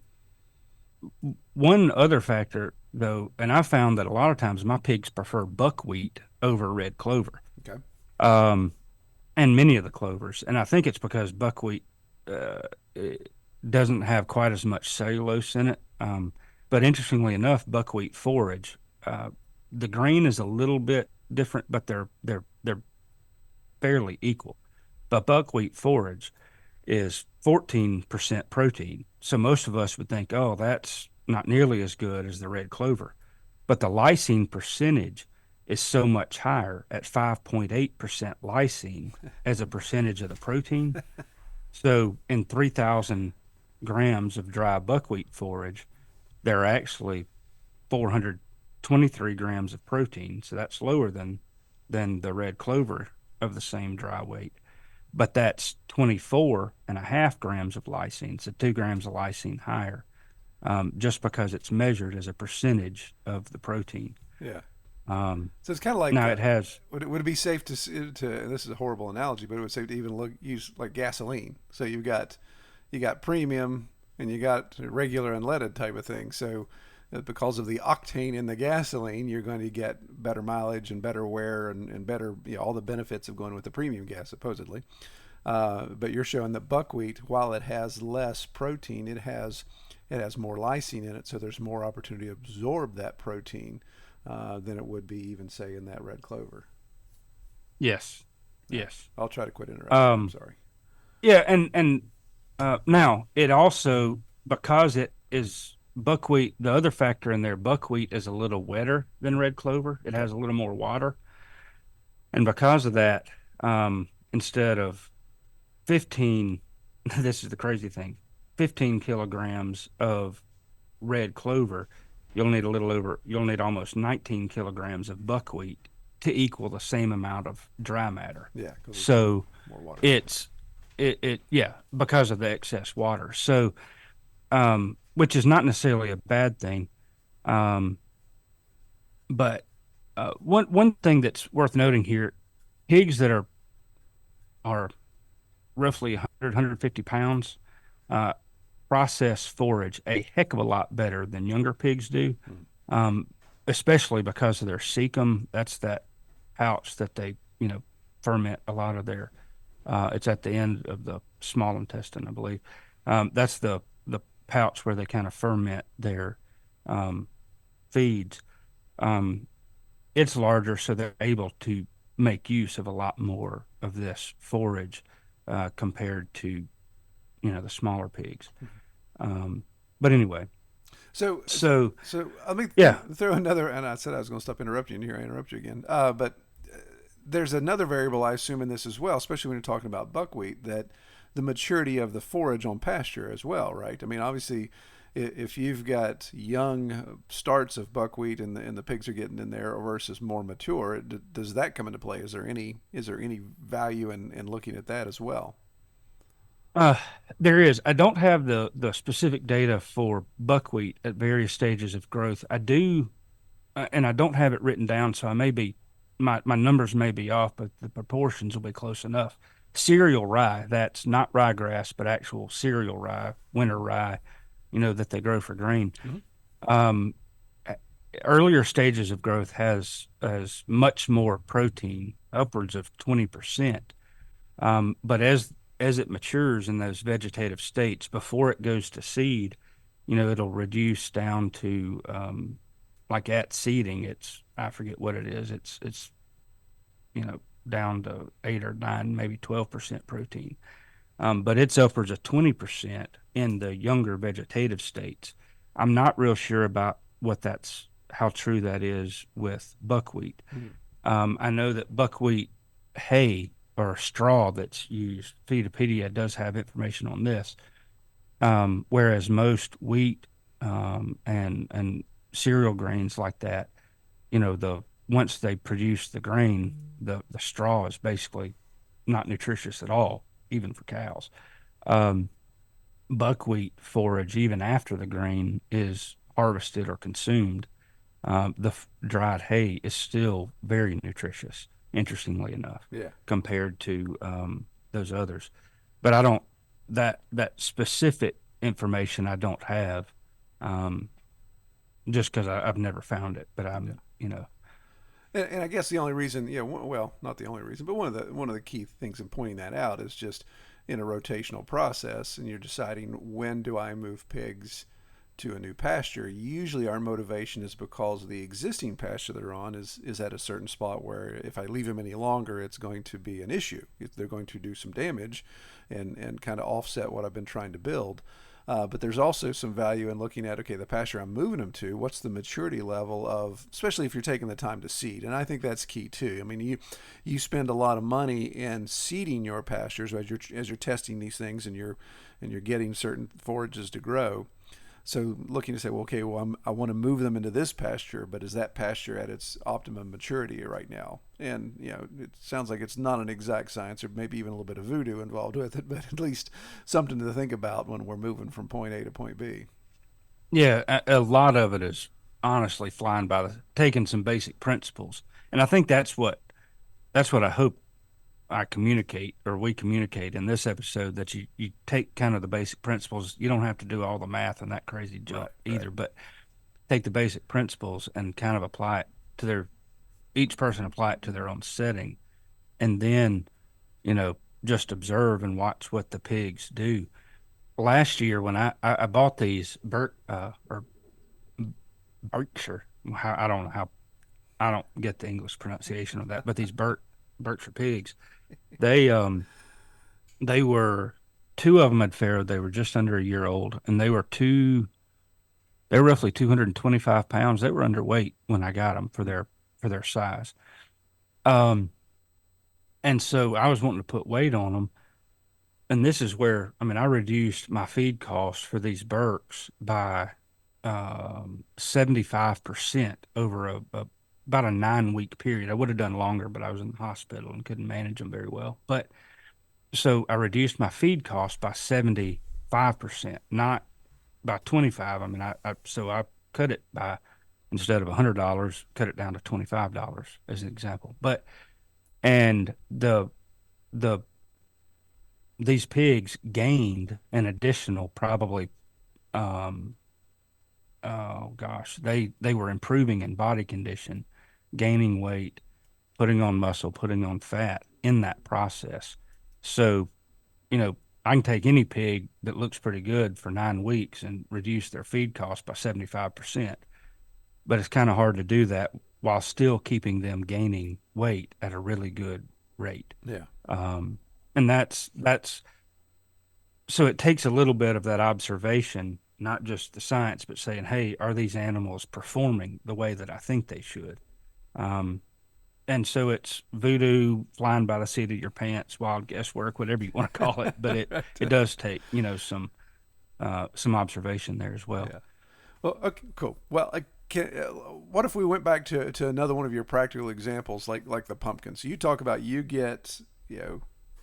one other factor, though, and I found that a lot of times my pigs prefer buckwheat over red clover. Okay. And many of the clovers. And I think it's because buckwheat doesn't have quite as much cellulose in it. But interestingly enough, buckwheat forage, the grain is a little bit different, but they're fairly equal. But buckwheat forage is 14% protein. So most of us would think, oh, that's not nearly as good as the red clover. But the lysine percentage is so much higher at 5.8% lysine as a percentage of the protein. So in 3,000 grams of dry buckwheat forage, there are actually 423 grams of protein. So that's lower than the red clover of the same dry weight. But that's 24.5 grams of lysine, so 2 grams of lysine higher, just because it's measured as a percentage of the protein. Yeah. So it's kind of like now it has. Would it be safe to this is a horrible analogy, but it would be safe to even use like gasoline. So you got premium and you got regular unleaded type of thing. So because of the octane in the gasoline, you're going to get better mileage and better wear and better, all the benefits of going with the premium gas, supposedly. But you're showing that buckwheat, while it has less protein, it has more lysine in it, so there's more opportunity to absorb that protein than it would be even, say, in that red clover. Yes. I'll try to quit interrupting. I'm sorry. Yeah, and now it also, because it is buckwheat, the other factor in there, buckwheat is a little wetter than red clover. It has a little more water. And because of that, instead of 15, this is the crazy thing, 15 kilograms of red clover, you'll need almost 19 kilograms of buckwheat to equal the same amount of dry matter. Yeah. So more water. it's because of the excess water. So, which is not necessarily a bad thing. But One thing that's worth noting here, pigs that are roughly 100, pounds, uh, process forage a heck of a lot better than younger pigs do, um, especially because of their cecum. That's that pouch that they, ferment a lot of their. It's at the end of the small intestine, I believe. That's the pouch where they kind of ferment their um, feeds. Um, it's larger, so they're able to make use of a lot more of this forage compared to the smaller pigs. Um, but anyway, So, so so let me yeah, throw another. And I said I was going to stop interrupting you, and here I interrupt you again. But there's another variable I assume in this as well, especially when you're talking about buckwheat, that the maturity of the forage on pasture as well, right? I mean, obviously, if you've got young starts of buckwheat and the pigs are getting in there versus more mature, does that come into play? Is there any value in looking at that as well? uh, there is. I don't have the specific data for buckwheat at various stages of growth. I do, and I don't have it written down, so I may be my numbers may be off, but the proportions will be close enough. Cereal rye, that's not ryegrass, but actual cereal rye, winter rye, that they grow for grain. Mm-hmm. Um, Earlier stages of growth has much more protein, upwards of 20%. But as it matures in those vegetative states, before it goes to seed, it'll reduce down to like at seeding, it's I forget what it is. It's down to 8 or 9, maybe 12% protein. But it's upwards of 20% in the younger vegetative states. I'm not real sure about how true that is with buckwheat. Mm-hmm. I know that buckwheat hay or straw that's used, Feedopedia does have information on this. Whereas most wheat and cereal grains like that, the once they produce the grain, the straw is basically not nutritious at all, even for cows. Um, Buckwheat forage, even after the grain is harvested or consumed, dried hay is still very nutritious, interestingly enough, Yeah. compared to those others. But I don't that specific information I don't have, um, just because I've never found it. But Yeah. I'm. And I guess the only reason, well, not the only reason, but one of the key things in pointing that out is just in a rotational process, and you're deciding when do I move pigs to a new pasture. Usually, our motivation is because the existing pasture they're on is at a certain spot where if I leave them any longer, it's going to be an issue. They're going to do some damage, and kind of offset what I've been trying to build. But there's also some value in looking at, okay, the pasture I'm moving them to, what's the maturity level of, especially if you're taking the time to seed. And I think that's key too. I mean, you spend a lot of money in seeding your pastures as you're testing these things, and you're getting certain forages to grow. So looking to say, well, okay, well, I want to move them into this pasture, but is that pasture at its optimum maturity right now? And it sounds like it's not an exact science, or maybe even a little bit of voodoo involved with it, but at least something to think about when we're moving from point A to point B. Yeah, a lot of it is honestly flying by taking some basic principles, and I think that's what I hope I communicate or we communicate in this episode, that you take kind of the basic principles. You don't have to do all the math and that crazy junk Right, right. either, but take the basic principles and kind of apply it to each person apply it to their own setting, and then you know just observe and watch what the pigs do. Last year when I bought these or Berkshire, I don't know how, I don't get the English pronunciation of that, but these Berkshire pigs, they they were two of them had farrowed. They were just under a year old, and they were roughly 225 pounds. They were underweight when I got them for their size. Um, and so I was wanting to put weight on them, and this is where I mean I reduced my feed costs for these Berks by 75% over about a 9 week period. I would have done longer, but I was in the hospital and couldn't manage them very well. But so I reduced my feed cost by 75%, not by 25. I mean, so I cut it by instead of $100, cut it down to $25 as an example. But and the these pigs gained an additional probably um oh gosh, they were improving in body condition, gaining weight, putting on muscle, putting on fat in that process. So, you know, I can take any pig that looks pretty good for 9 weeks and reduce their feed cost by 75%. But it's kind of hard to do that while still keeping them gaining weight at a really good rate. Yeah. Um, and that's so it takes a little bit of that observation, not just the science, but saying, hey, are these animals performing the way that I think they should? Um, and so it's voodoo, flying by the seat of your pants, wild guesswork, whatever you want to call it. But it does take, some observation there as well. Yeah. Well, okay, cool. Well, what if we went back to another one of your practical examples, like the pumpkin? So you talk about you get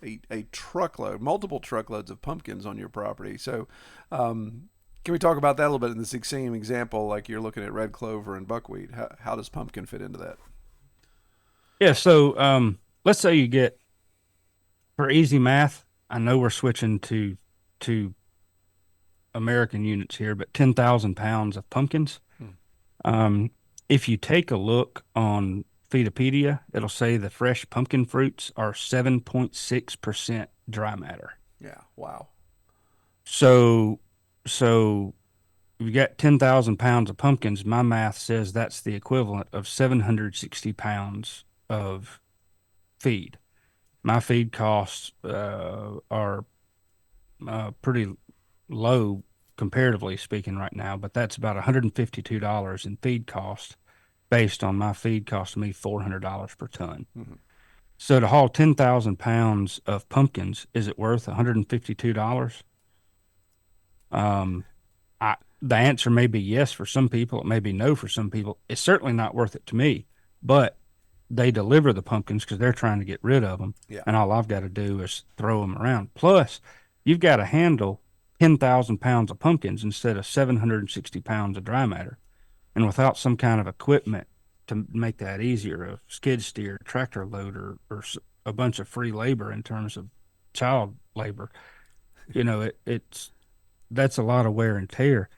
a truckload, multiple truckloads of pumpkins on your property. So can we talk about that a little bit in this same example? Like you're looking at red clover and buckwheat. How does pumpkin fit into that? Yeah. So let's say you get, for easy math, I know we're switching to American units here, but 10,000 pounds of pumpkins. Um, if you take a look on Feedopedia, it'll say the fresh pumpkin fruits are 7.6% dry matter. Yeah. Wow. So if you got 10,000 pounds of pumpkins, my math says that's the equivalent of 760 pounds of feed. My feed costs are pretty low comparatively speaking right now, but that's about $152 in feed cost based on my feed costing me $400 per ton. Mm-hmm. So to haul 10,000 pounds of pumpkins, is it worth $152? The answer may be yes for some people. It may be no for some people. It's certainly not worth it to me, but they deliver the pumpkins because they're trying to get rid of them. Yeah. And all I've got to do is throw them around. Plus, you've got to handle 10,000 pounds of pumpkins instead of 760 pounds of dry matter. And without some kind of equipment to make that easier, a skid steer, tractor loader, or a bunch of free labor in terms of child labor, it's that's a lot of wear and tear.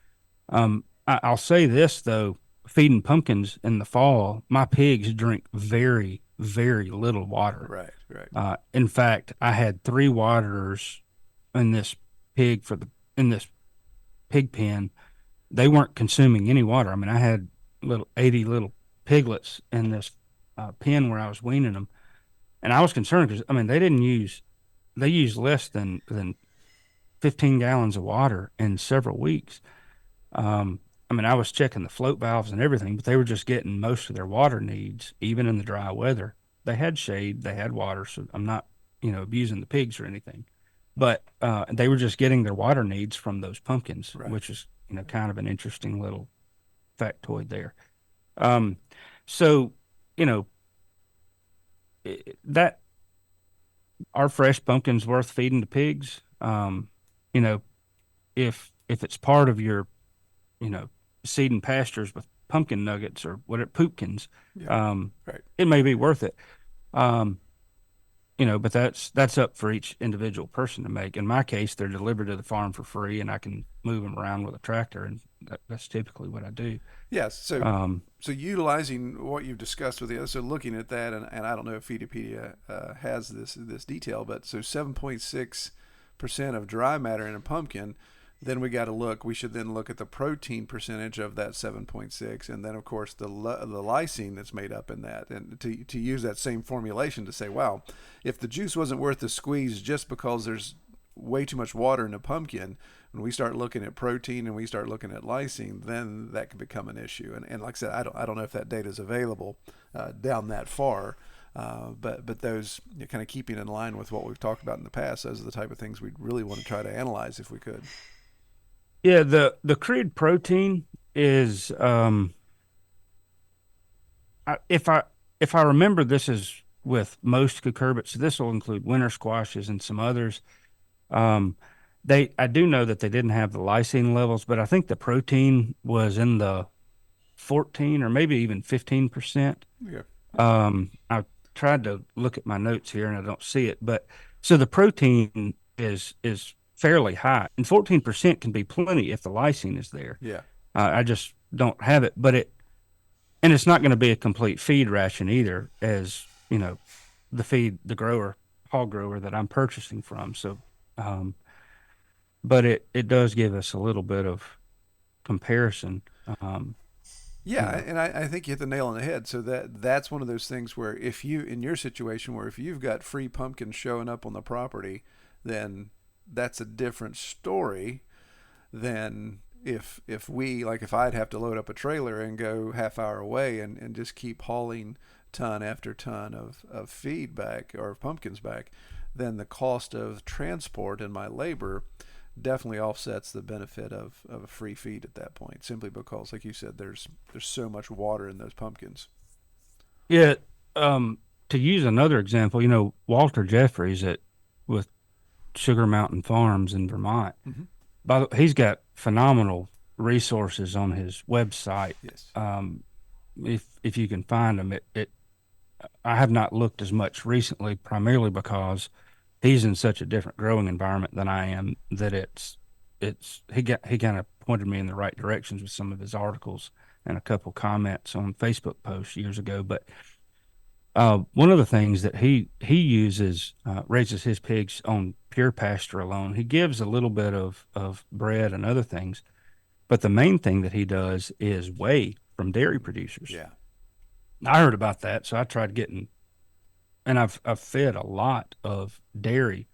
I'll say this though, feeding pumpkins in the fall, my pigs drink very, very little water. Right, right. In fact, I had 3 waterers in this in this pig pen. They weren't consuming any water. I mean, I had 80 little piglets in this pen where I was weaning them, and I was concerned because they used less than 15 gallons of water in several weeks. I was checking the float valves and everything, but they were just getting most of their water needs, even in the dry weather. They had shade, they had water, so I'm not, abusing the pigs or anything. But they were just getting their water needs from those pumpkins, right. Which is, kind of an interesting little factoid there. So, that our fresh pumpkins worth feeding the pigs. If it's part of your, seed and pastures with pumpkin nuggets or whatever poopkins, right. It may be worth it. But that's up for each individual person to make. In my case, they're delivered to the farm for free, and I can move them around with a tractor, and that's typically what I do. Yes. So utilizing what you've discussed with the other, so looking at that, and I don't know if Feedopedia has this detail, but so 7.6% of dry matter in a pumpkin. Then we should then look at the protein percentage of that 7.6, and then of course the lysine that's made up in that, and to use that same formulation to say, wow, if the juice wasn't worth the squeeze just because there's way too much water in a pumpkin, when we start looking at protein and we start looking at lysine, then that can become an issue. And like I said, I don't know if that data is available down that far. But those, kind of keeping in line with what we've talked about in the past, those are the type of things we'd really want to try to analyze if we could. Yeah, the crude protein is if I remember, this is with most cucurbits. This will include winter squashes and some others. I do know that they didn't have the lysine levels, but I think the protein was in the 14 or maybe even 15%. Yeah. I tried to look at my notes here and I don't see it, but so the protein is fairly high, and 14% can be plenty if the lysine is there. Yeah. I just don't have it, and it's not going to be a complete feed ration either, as you know, the hog grower that I'm purchasing from. So, but it does give us a little bit of comparison. Yeah, and I think you hit the nail on the head. So that's one of those things where if you, in your situation, where if you've got free pumpkins showing up on the property, then that's a different story than if I'd have to load up a trailer and go half hour away and just keep hauling ton after ton of feed back or pumpkins back, then the cost of transport and my labor definitely offsets the benefit of a free feed at that point, simply because, like you said, there's so much water in those pumpkins. Yeah. To use another example, Walter Jeffries with Sugar Mountain Farms in Vermont. He's got phenomenal resources on his website. Yes. If you can find them, I have not looked as much recently, primarily because he's in such a different growing environment than I am, that he kind of pointed me in the right directions with some of his articles and a couple comments on Facebook posts years ago. But one of the things that he uses, raises his pigs on pure pasture alone. He gives a little bit of bread and other things, but the main thing that he does is whey from dairy producers. Yeah. I heard about that, so I tried getting, and I've fed a lot of dairy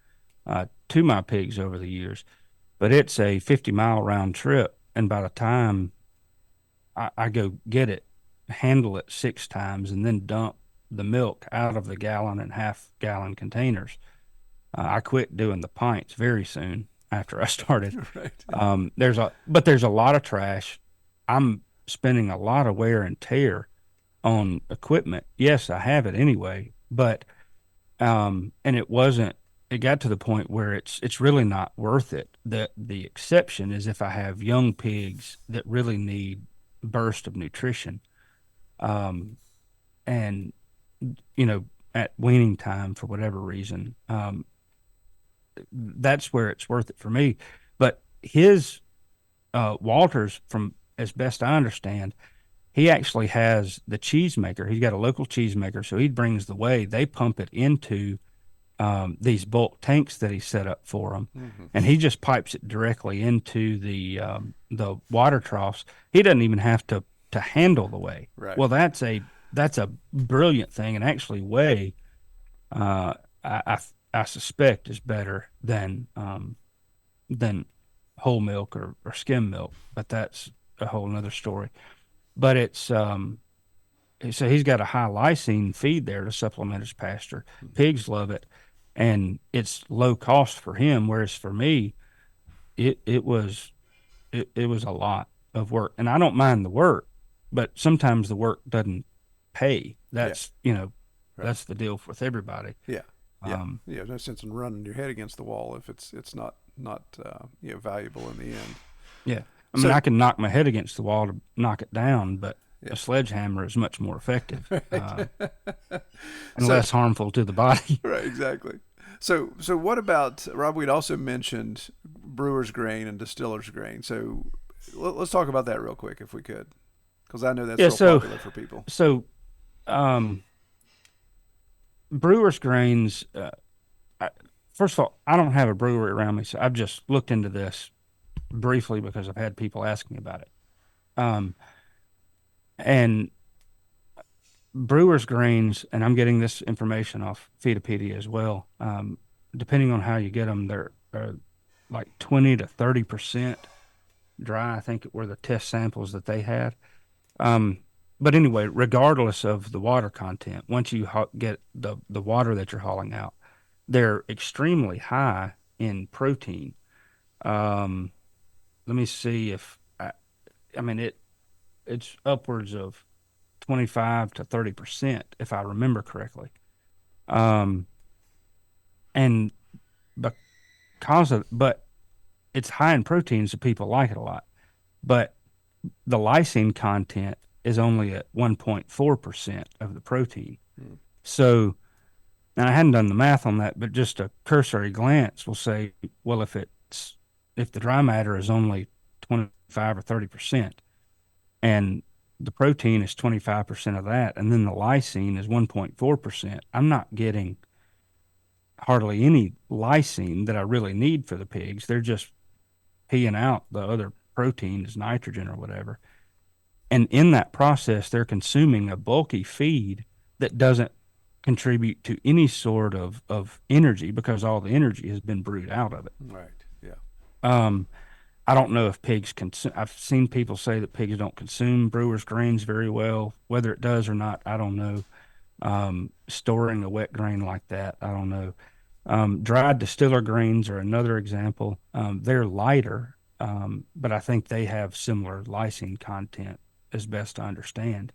to my pigs over the years, but it's a 50-mile round trip, and by the time I go get it, handle it 6 times, and then dump the milk out of the gallon and half-gallon containers, I quit doing the pints very soon after I started. Right. There's a lot of trash. I'm spending a lot of wear and tear on equipment. Yes, I have it anyway, but and it got to the point where it's really not worth it. The exception is if I have young pigs that really need burst of nutrition. And at weaning time, for whatever reason, that's where it's worth it for me. But his Walters, from as best I understand, he actually has the cheese maker. He's got a local cheese maker, so he brings the whey. They pump it into these bulk tanks that he set up for them, and he just pipes it directly into the water troughs. He doesn't even have to handle the whey. Right. Well, that's a brilliant thing, and actually whey, I suspect, is better than whole milk or skim milk, but that's a whole nother story. But it's so he's got a high lysine feed there to supplement his pasture. Pigs love it, and it's low cost for him. Whereas for me, it was a lot of work, and I don't mind the work, but sometimes the work doesn't pay. That's Right. that's the deal with everybody. Yeah. No sense in running your head against the wall if it's not valuable in the end. Yeah. I mean, I can knock my head against the wall to knock it down, but a sledgehammer is much more effective and less harmful to the body. Right, exactly. So what about, Rob, we'd also mentioned brewer's grain and distiller's grain. So let's talk about that real quick if we could, because I know that's real popular for people. So brewer's grains, first of all, I don't have a brewery around me, so I've just looked into this briefly because I've had people ask me about it. And brewer's grains, and I'm getting this information off Feedopedia as well, depending on how you get them, they're like 20 to 30% dry, I think were the test samples that they had. But anyway, regardless of the water content, once you get the water that you're hauling out, they're extremely high in protein. Let me see if it's upwards of 25 to 30%, if I remember correctly. And but it's high in protein, so people like it a lot. But the lysine content is only at 1.4% of the protein. So, and I hadn't done the math on that, but just a cursory glance will say, well, if the dry matter is only 25 or 30%, and the protein is 25% of that, and then the lysine is 1.4%, I'm not getting hardly any lysine that I really need for the pigs. They're just peeing out the other protein as nitrogen or whatever. And in that process, they're consuming a bulky feed that doesn't contribute to any sort of energy because all the energy has been brewed out of it. Right. Yeah. I don't know if pigs consume. I've seen people say that pigs don't consume brewer's grains very well. Whether it does or not, I don't know. Storing a wet grain like that, I don't know. Dried distiller grains are another example. They're lighter, but I think they have similar lysine content as best I understand.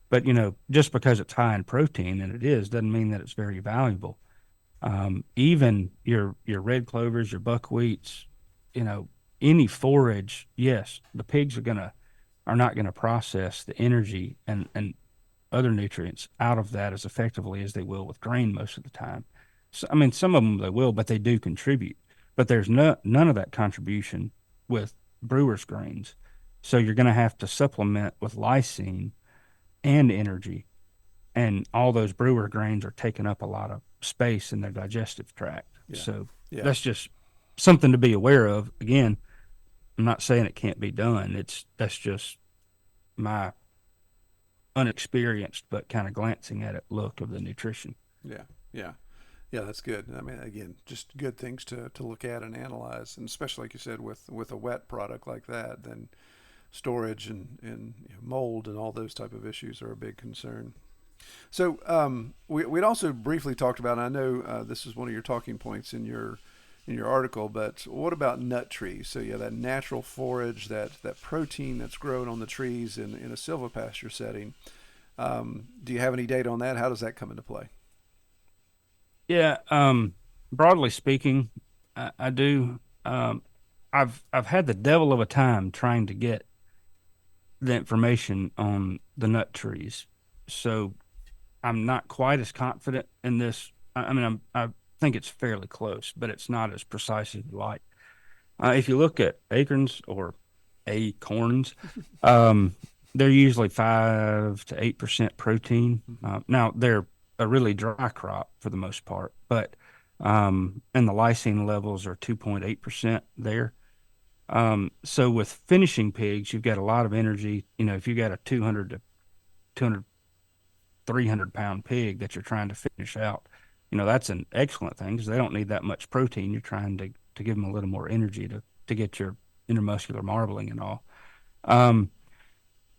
But, just because it's high in protein, and it is, doesn't mean that it's very valuable. Even your red clovers, your buckwheats, any forage, yes, the pigs are not gonna process the energy and other nutrients out of that as effectively as they will with grain most of the time. So, I mean, some of them they will, but they do contribute. But there's none of that contribution with brewer's grains. So you're going to have to supplement with lysine and energy. And all those brewer grains are taking up a lot of space in their digestive tract. Yeah. So Yeah. that's just something to be aware of. Again, I'm not saying it can't be done. That's just my unexperienced but kind of glancing at it look of the nutrition. Yeah. Yeah. Yeah, that's good. I mean, again, just good things to look at and analyze, and especially like you said, with a wet product like that, then storage and mold and all those type of issues are a big concern. So we'd also briefly talked about, and I know this is one of your talking points in your article, but what about nut trees? So yeah, that natural forage, that protein that's grown on the trees in a silvopasture setting. Do you have any data on that? How does that come into play? Yeah, broadly speaking, I do. I've had the devil of a time trying to get the information on the nut trees, so I'm not quite as confident in this. I mean, I think it's fairly close, but it's not as precise as you like. If you look at acorns or acorns, they're usually 5 to 8% protein. Now they're a really dry crop for the most part, but and the lysine levels are 2.8% there. So with finishing pigs, you've got a lot of energy. If you got a 200 to 200, 300-pound pig that you're trying to finish out, that's an excellent thing because they don't need that much protein. You're trying to give them a little more energy to get your intermuscular marbling and all.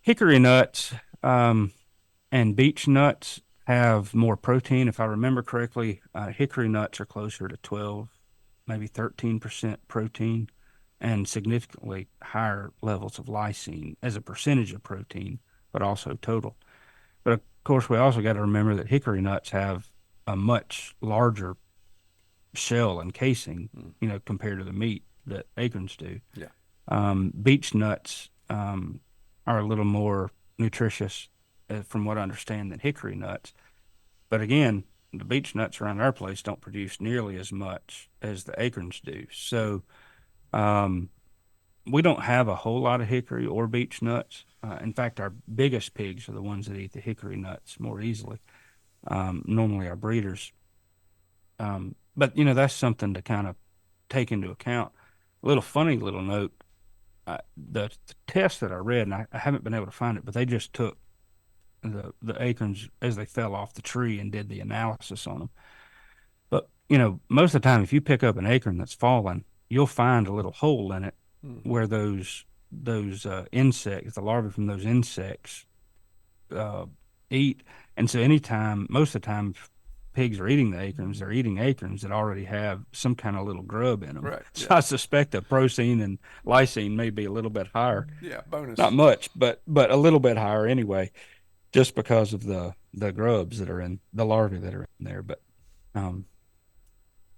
Hickory nuts and beech nuts have more protein. If I remember correctly, hickory nuts are closer to 12, maybe 13% protein and significantly higher levels of lysine as a percentage of protein, but also total. But of course, we also got to remember that hickory nuts have a much larger shell and casing, compared to the meat that acorns do. Yeah. Beech nuts are a little more nutritious, from what I understand, than hickory nuts. But again, the beech nuts around our place don't produce nearly as much as the acorns do. So we don't have a whole lot of hickory or beech nuts. In fact, our biggest pigs are the ones that eat the hickory nuts more easily. Normally our breeders. But that's something to kind of take into account. A little funny little note. The test that I read, and I haven't been able to find it, but they just took the acorns as they fell off the tree and did the analysis on them. But most of the time, if you pick up an acorn that's fallen, you'll find a little hole in it where those insects, the larvae from those insects, eat. And so most of the time, pigs are eating the acorns, they're eating acorns that already have some kind of little grub in them. Right. So Yeah. I suspect the protein and lysine may be a little bit higher. Yeah. Bonus. Not much, but a little bit higher anyway, just because of the grubs that are in the larvae that are in there. But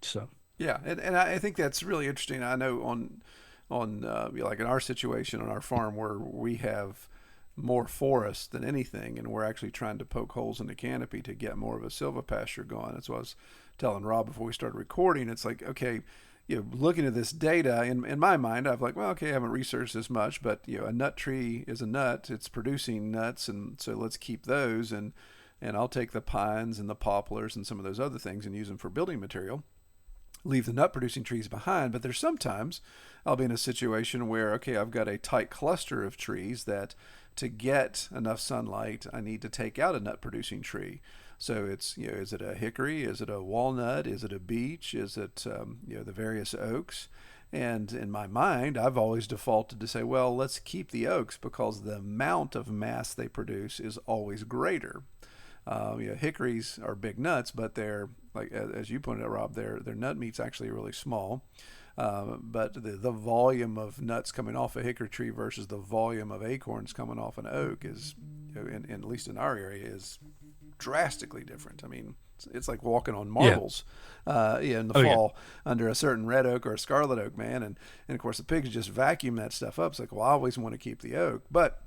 so Yeah, and I think that's really interesting. I know on like in our situation on our farm where we have more forest than anything, and we're actually trying to poke holes in the canopy to get more of a silvopasture going. That's what I was telling Rob before we started recording. It's like, okay, looking at this data, in my mind, I've like, well, okay, I haven't researched this much, but a nut tree is a nut. It's producing nuts, and so let's keep those, and I'll take the pines and the poplars and some of those other things and use them for building material. Leave the nut producing trees behind. But there's sometimes I'll be in a situation where, okay, I've got a tight cluster of trees that to get enough sunlight, I need to take out a nut producing tree. So it's, is it a hickory? Is it a walnut? Is it a beech? Is it, the various oaks? And in my mind, I've always defaulted to say, well, let's keep the oaks because the amount of mass they produce is always greater. Hickories are big nuts, but they're, like as you pointed out, Rob, their nut meat's actually really small. But the volume of nuts coming off a hickory tree versus the volume of acorns coming off an oak is, at least in our area, is drastically different. I mean, it's like walking on marbles in the fall under a certain red oak or a scarlet oak, man. And of course, the pigs just vacuum that stuff up. It's like, well, I always want to keep the oak. But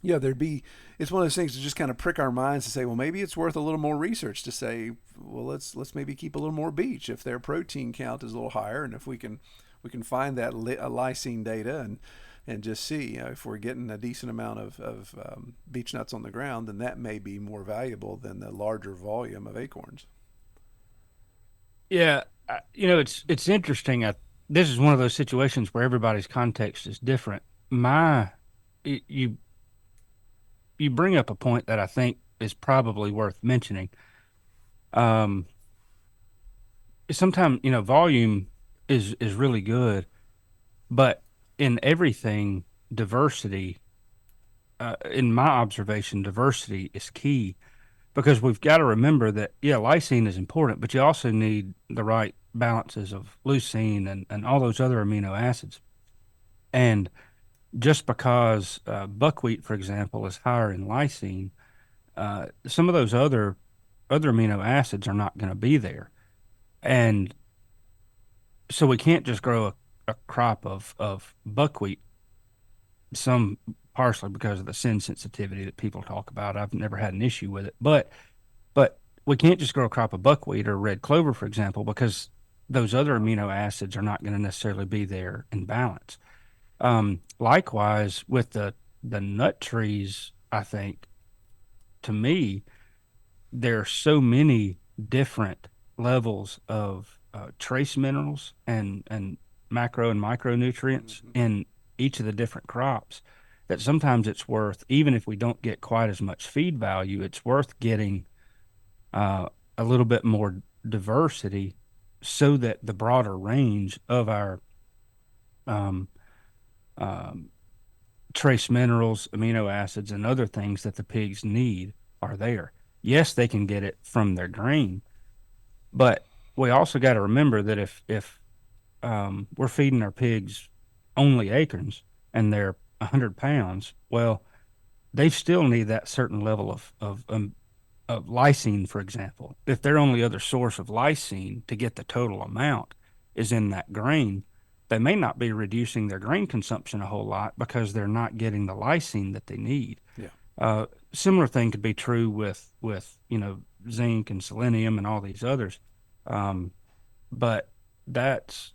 it's one of those things to just kind of prick our minds to say, well, maybe it's worth a little more research to say, well, let's maybe keep a little more beech if their protein count is a little higher, and if we can find that lysine data and just see if we're getting a decent amount of beech nuts on the ground, then that may be more valuable than the larger volume of acorns. Yeah, it's interesting. This is one of those situations where everybody's context is different. You bring up a point that I think is probably worth mentioning. Sometimes, volume is really good, but in everything, diversity, in my observation, diversity is key, because we've got to remember that, lysine is important, but you also need the right balances of lysine and all those other amino acids. And just because buckwheat, for example, is higher in lysine, some of those other amino acids are not going to be there. And so we can't just grow a crop of buckwheat, some partially because of the sin sensitivity that people talk about. I've never had an issue with it. But we can't just grow a crop of buckwheat or red clover, for example, because those other amino acids are not going to necessarily be there in balance. Likewise, with the nut trees, I think, to me, there are so many different levels of trace minerals and macro and micronutrients in each of the different crops that sometimes it's worth, even if we don't get quite as much feed value, it's worth getting a little bit more diversity so that the broader range of our trace minerals, amino acids, and other things that the pigs need are there. Yes, they can get it from their grain, but we also got to remember that if we're feeding our pigs only acorns and they're 100 pounds, well, they still need that certain level of lysine, for example. If their only other source of lysine to get the total amount is in that grain, they may not be reducing their grain consumption a whole lot because they're not getting the lysine that they need. Yeah. Similar thing could be true with zinc and selenium and all these others. But that's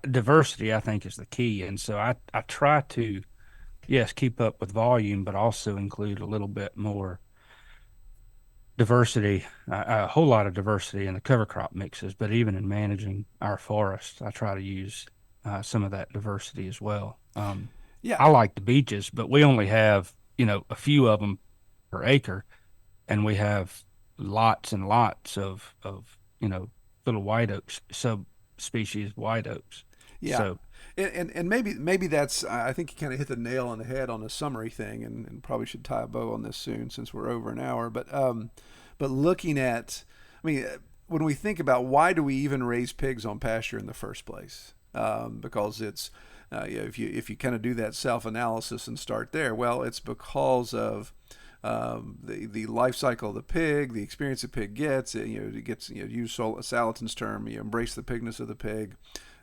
diversity, I think, is the key. And so I try to, yes, keep up with volume, but also include a little bit more diversity, a whole lot of diversity in the cover crop mixes. But even in managing our forest, I try to use some of that diversity as well. I like the beeches, but we only have, a few of them per acre, and we have lots and lots of little white oaks, subspecies white oaks. Yeah. So, and maybe that's, I think you kind of hit the nail on the head on the summary thing, and probably should tie a bow on this soon since we're over an hour. But looking at, when we think about why do we even raise pigs on pasture in the first place? Because it's, if you kind of do that self-analysis and start there, well, it's because of the life cycle of the pig, the experience the pig gets. It gets, use Salatin's term, embrace the pigness of the pig.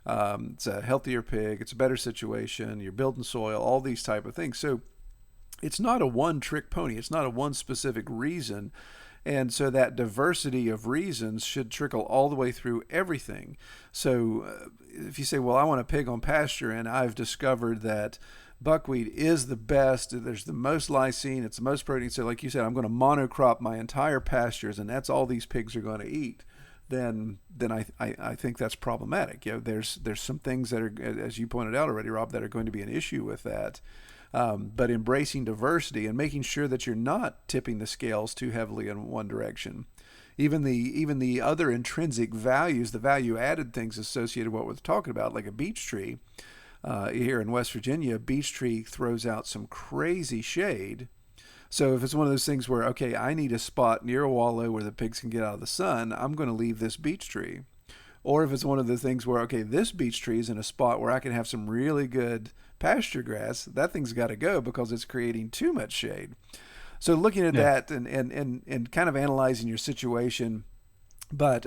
It's a healthier pig. It's a better situation. You're building soil, all these type of things. So it's not a one trick pony. It's not a one specific reason. And so that diversity of reasons should trickle all the way through everything. So if you say, well, I want a pig on pasture and I've discovered that buckwheat is the best, there's the most lysine, it's the most protein. So like you said, I'm going to monocrop my entire pastures and that's all these pigs are going to eat. Then I think that's problematic. There's some things that are, as you pointed out already, Rob, that are going to be an issue with that. But embracing diversity and making sure that you're not tipping the scales too heavily in one direction. Even the other intrinsic values, the value added things associated with what we're talking about, like a beech tree. Here in West Virginia, a beech tree throws out some crazy shade. So if it's one of those things where, okay, I need a spot near a wallow where the pigs can get out of the sun, I'm going to leave this beech tree. Or if it's one of the things where, okay, this beech tree is in a spot where I can have some really good pasture grass, that thing's got to go because it's creating too much shade. So looking at that and kind of analyzing your situation, but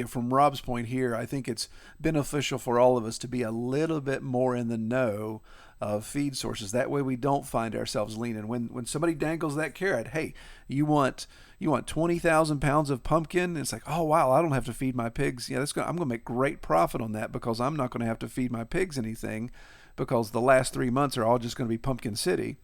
from Rob's point here, I think it's beneficial for all of us to be a little bit more in the know of feed sources. That way we don't find ourselves leaning. When somebody dangles that carrot, hey, you want 20,000 pounds of pumpkin? It's like, oh wow, I don't have to feed my pigs. Yeah, I'm going to make great profit on that because I'm not going to have to feed my pigs anything because the last 3 months are all just going to be pumpkin city.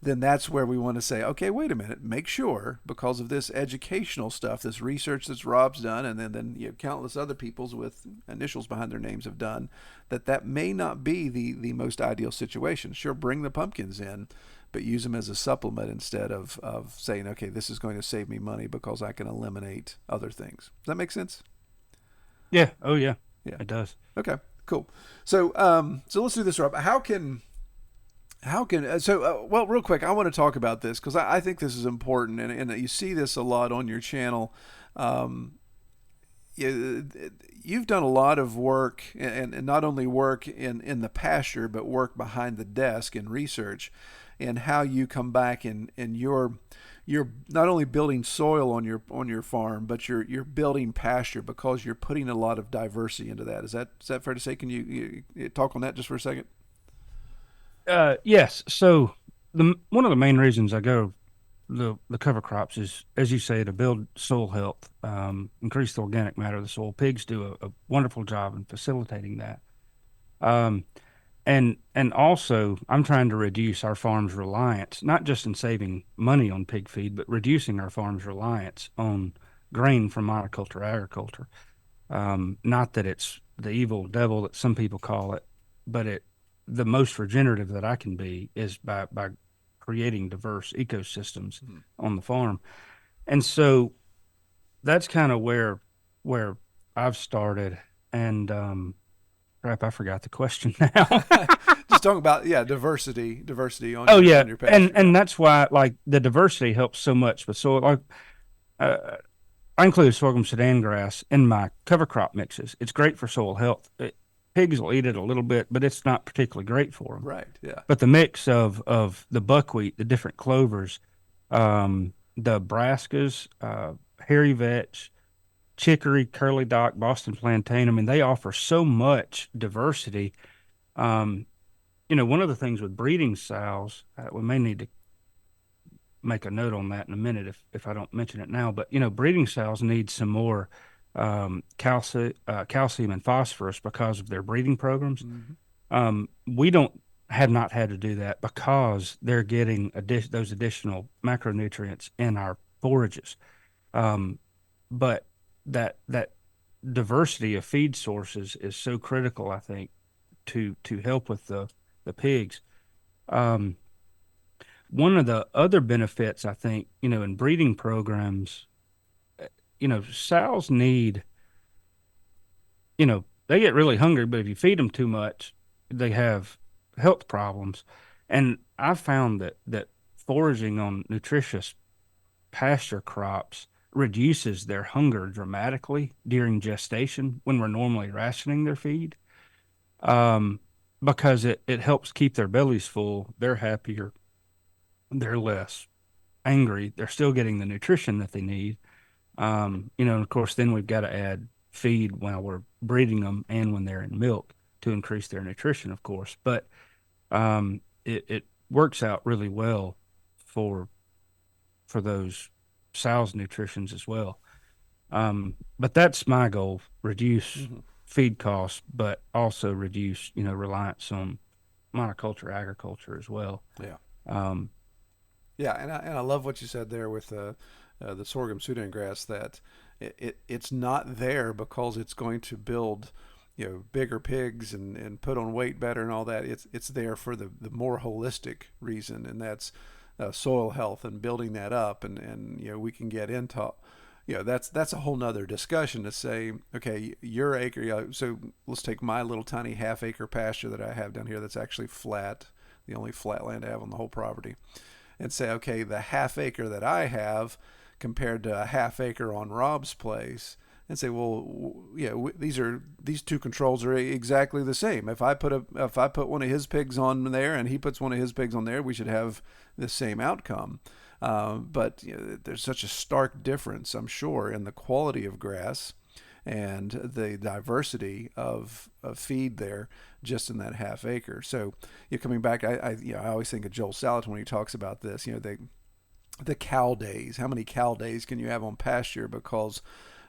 Then that's where we want to say, okay, wait a minute, make sure, because of this educational stuff, this research that Rob's done, and then countless other people's with initials behind their names have done, that may not be the most ideal situation. Sure, bring the pumpkins in, but use them as a supplement instead of saying, okay, this is going to save me money because I can eliminate other things. Does that make sense? Yeah. Oh, yeah. Yeah, it does. Okay, cool. So let's do this, Rob. Well, real quick, I want to talk about this because I think this is important, and you see this a lot on your channel. You've done a lot of work, and not only work in the pasture, but work behind the desk in research, and how you come back and you're not only building soil on your farm, but you're building pasture because you're putting a lot of diversity into that. Is that fair to say? Can you talk on that just for a second? Yes. So one of the main reasons I go the cover crops is, as you say, to build soil health, increase the organic matter of the soil. Pigs do a wonderful job in facilitating that. Um, and also, I'm trying to reduce our farm's reliance, not just in saving money on pig feed, but reducing our farm's reliance on grain from monoculture agriculture. Not that it's the evil devil that some people call it, but the most regenerative that I can be is by creating diverse ecosystems on the farm. And so that's kind of where I've started. And crap, I forgot the question now. Just talking about diversity on Oh your yeah, on your pasture. and that's why like the diversity helps so much with soil. Like I include sorghum sudan grass in my cover crop mixes. It's great for soil health. Pigs will eat it a little bit, but it's not particularly great for them. Right. Yeah. But the mix of the buckwheat, the different clovers, the brassicas, hairy vetch, chicory, curly dock, Boston plantain. I mean, they offer so much diversity. One of the things with breeding sows, we may need to make a note on that in a minute if I don't mention it now. But breeding sows need some more calcium and phosphorus because of their breeding programs. We have not had to do that because they're getting those additional macronutrients in our forages. But that diversity of feed sources is so critical, I think, to help with the pigs. One of the other benefits, I think, in breeding programs, sows need, they get really hungry, but if you feed them too much, they have health problems. And I've found that foraging on nutritious pasture crops reduces their hunger dramatically during gestation when we're normally rationing their feed, because it helps keep their bellies full. They're happier. They're less angry. They're still getting the nutrition that they need. And of course, then we've got to add feed while we're breeding them and when they're in milk to increase their nutrition, of course. But it works out really well for those sow's nutritions as well. But that's my goal: reduce feed costs, but also reduce reliance on monoculture agriculture as well. Yeah. Um, Yeah, and I love what you said there with the sorghum Sudan grass, that it's not there because it's going to build bigger pigs and put on weight better and all that. It's there for the more holistic reason, and that's soil health and building that up, and we can get into that's a whole nother discussion to say, okay, your acre, so let's take my little tiny half-acre pasture that I have down here that's actually flat, the only flat land I have on the whole property, and say, okay, the half acre that I have compared to a half acre on Rob's place, and say, well, these two controls are exactly the same. If I put one of his pigs on there and he puts one of his pigs on there, we should have the same outcome. But there's such a stark difference, I'm sure, in the quality of grass and the diversity of feed there just in that half acre. So coming back, I always think of Joel Salatin when he talks about this. The cow days. How many cow days can you have on pasture because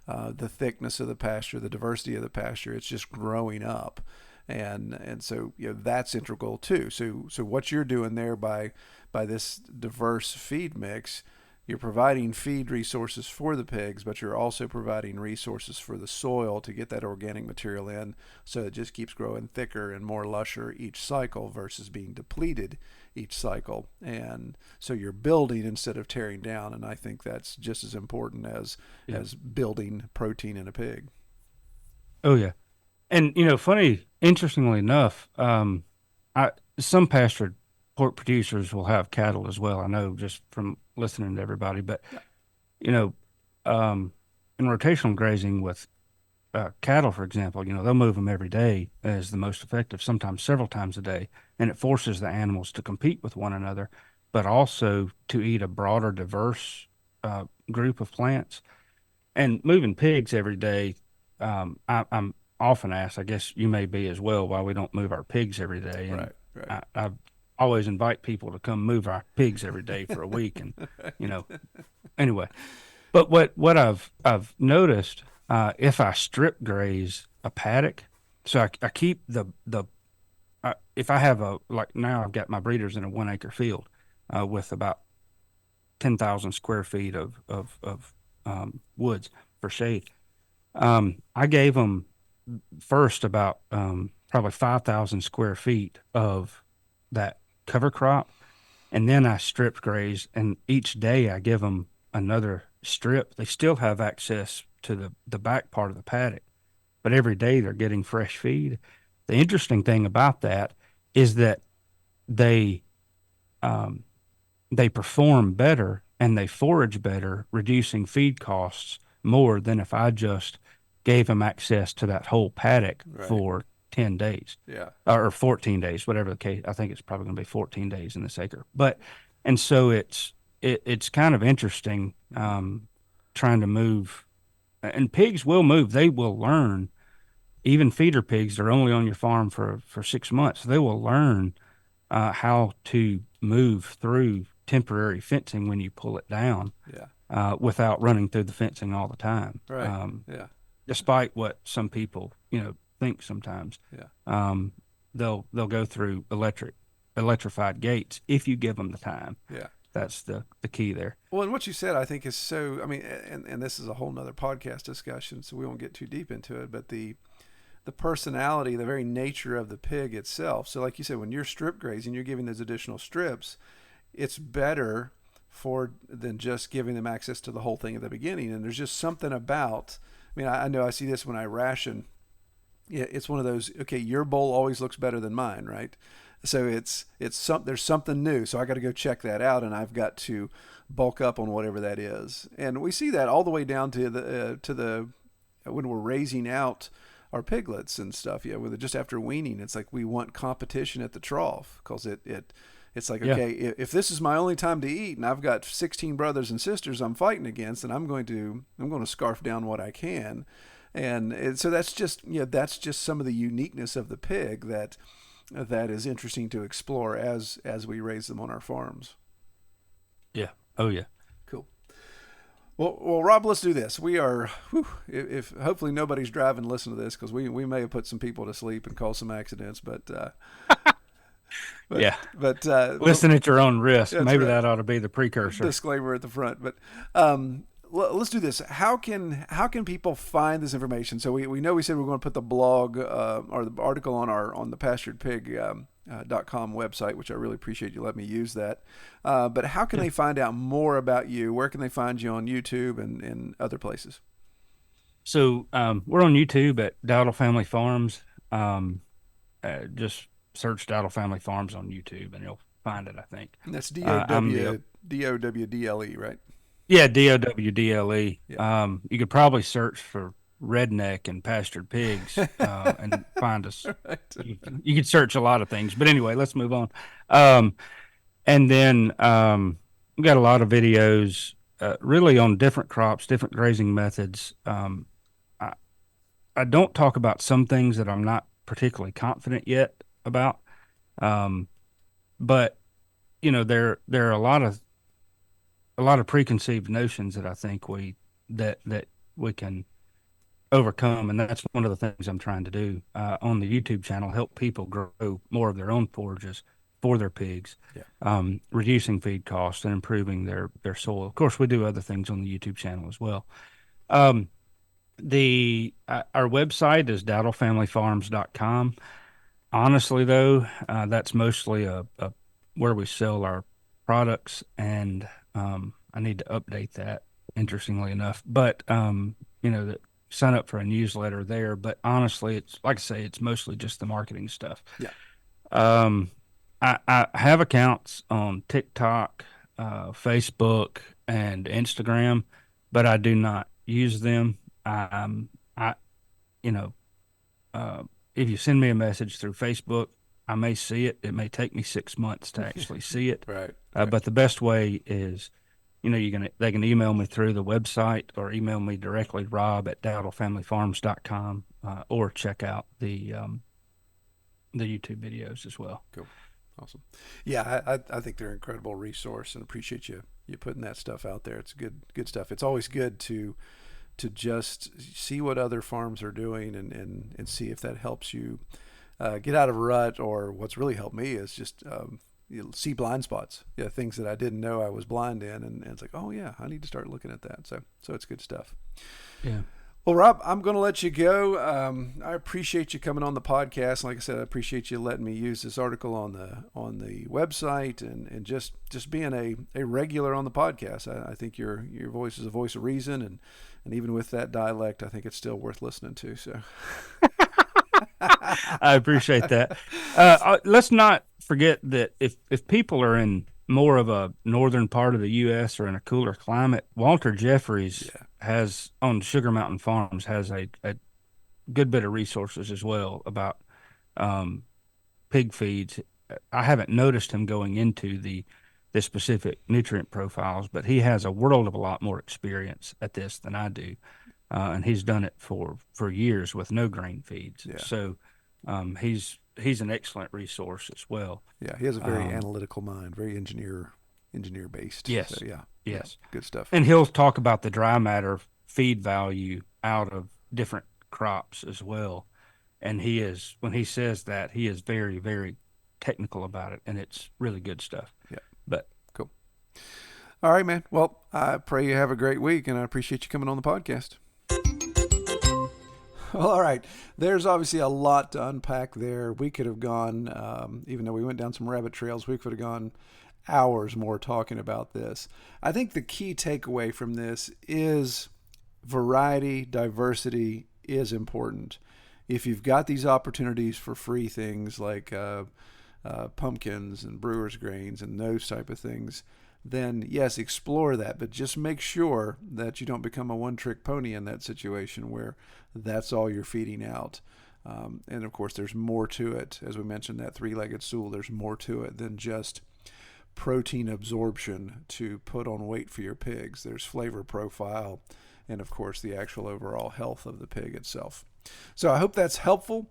the thickness of the pasture, the diversity of the pasture, it's just growing up, and so that's integral too. So what you're doing there by this diverse feed mix, you're providing feed resources for the pigs, but you're also providing resources for the soil to get that organic material in, so it just keeps growing thicker and more lusher each cycle versus being depleted each cycle. And so you're building instead of tearing down, and I think that's just as important as building protein in a pig. Oh yeah, and interestingly enough, some pastured pork producers will have cattle as well. I know just from listening to everybody, but in rotational grazing with cattle, for example, they'll move them every day as the most effective, sometimes several times a day, and it forces the animals to compete with one another, but also to eat a broader, diverse group of plants. And moving pigs every day, I'm often asked, I guess you may be as well, why we don't move our pigs every day. And Right. I always invite people to come move our pigs every day for a week, and anyway. But what I've noticed, if I strip graze a paddock, so I keep the if I have like now I've got my breeders in a 1 acre field with about 10,000 square feet of woods for shade. I gave them first about probably 5,000 square feet of that cover crop, and then I strip graze, and each day I give them another strip. They still have access to the back part of the paddock, but every day they're getting fresh feed. The interesting thing about that is that they perform better and they forage better, reducing feed costs more than if I just gave them access to that whole paddock for 10 days. Yeah. Or 14 days, whatever the case. I think it's probably going to be 14 days in this acre. And so it's kind of interesting trying to move. And pigs will move. They will learn. Even feeder pigs, they're only on your farm for 6 months. They will learn how to move through temporary fencing when you pull it down without running through the fencing all the time. Right. Despite what some people, think sometimes. They'll go through electrified gates if you give them the time. Yeah. That's the key there. Well, and what you said, I think, is so, I mean, and this is a whole nother podcast discussion, so we won't get too deep into it, but the personality, the very nature of the pig itself. So like you said, when you're strip grazing, you're giving those additional strips, it's better than just giving them access to the whole thing at the beginning. And there's just something about, I mean, I know I see this when I ration. Yeah, it's one of those, okay, your bowl always looks better than mine, right? So there's something new. So I got to go check that out, and I've got to bulk up on whatever that is. And we see that all the way down to the when we're raising out our piglets and stuff. With just after weaning, it's like we want competition at the trough, because it's like, okay, if this is my only time to eat, and I've got 16 brothers and sisters I'm fighting against, and I'm going to scarf down what I can. And so that's just some of the uniqueness of the pig that is interesting to explore as we raise them on our farms. Oh yeah. Cool. Well, Rob, let's do this. We are, if hopefully nobody's driving to listen to this, because we may have put some people to sleep and caused some accidents, but Yeah. but Listen at your own risk. That's Maybe right. that ought to be the precursor. Disclaimer at the front. But let's do this. How can people find this information? So we know we said we're going to put the blog or the article on the pasturedpig.com website, which I really appreciate you letting me use that. But how can they find out more about you? Where can they find you on YouTube and other places? So we're on YouTube at Dowdle Family Farms. Just search Dowdle Family Farms on YouTube and you'll find it, I think. And that's DOWDLE, right? Yeah, DOWDLE. Yeah. You could probably search for redneck and pastured pigs and find us. Right. You could search a lot of things. But anyway, let's move on. And then we got a lot of videos really on different crops, different grazing methods. I don't talk about some things that I'm not particularly confident yet about. But you know, there are a lot of preconceived notions that I think we can overcome, and that's one of the things I'm trying to do on the YouTube channel, help people grow more of their own forages for their pigs, reducing feed costs and improving their soil. Of course, we do other things on the YouTube channel as well. Our website is dowdlefamilyfarms.com. Honestly, though, that's mostly a where we sell our products, and I need to update that, interestingly enough. But sign up for a newsletter there. But honestly, it's like I say, it's mostly just the marketing stuff. Yeah. I have accounts on TikTok, Facebook, and Instagram, but I do not use them. If you send me a message through Facebook, I may see it. It may take me 6 months to actually see it. Right. But the best way is, they can email me through the website or email me directly, rob@dowdlefamilyfarms.com, or check out the YouTube videos as well. Cool. Awesome. Yeah, I think they're an incredible resource and appreciate you putting that stuff out there. It's good stuff. It's always good to just see what other farms are doing and see if that helps you get out of a rut. Or what's really helped me is just see blind spots, things that I didn't know I was blind in, and it's like, oh yeah, I need to start looking at that. So it's good stuff. Yeah. Well, Rob, I'm going to let you go. I appreciate you coming on the podcast. Like I said, I appreciate you letting me use this article on the website and just being a regular on the podcast. I think your voice is a voice of reason, and even with that dialect, I think it's still worth listening to. So I appreciate that. Let's not forget that if people are in more of a northern part of the U.S. or in a cooler climate, Walter Jeffries has on Sugar Mountain Farms has a good bit of resources as well about pig feeds. I haven't noticed him going into the specific nutrient profiles, but he has a world of a lot more experience at this than I do, and he's done it for years with no grain feeds. Yeah. So he's an excellent resource as well. Yeah, he has a very analytical mind, very engineer based. Yes. So, yes. Yeah, good stuff. And he'll talk about the dry matter feed value out of different crops as well. And when he says that, he is very, very technical about it, and it's really good stuff. Yeah. But cool. All right, man. Well, I pray you have a great week, and I appreciate you coming on the podcast. Well, all right. There's obviously a lot to unpack there. We could have gone, even though we went down some rabbit trails, we could have gone hours more talking about this. I think the key takeaway from this is variety, diversity is important. If you've got these opportunities for free things like pumpkins and brewer's grains and those type of things, then yes, explore that, but just make sure that you don't become a one-trick pony in that situation where that's all you're feeding out. And of course, there's more to it. As we mentioned, that three-legged stool, there's more to it than just protein absorption to put on weight for your pigs. There's flavor profile and, of course, the actual overall health of the pig itself. So I hope that's helpful.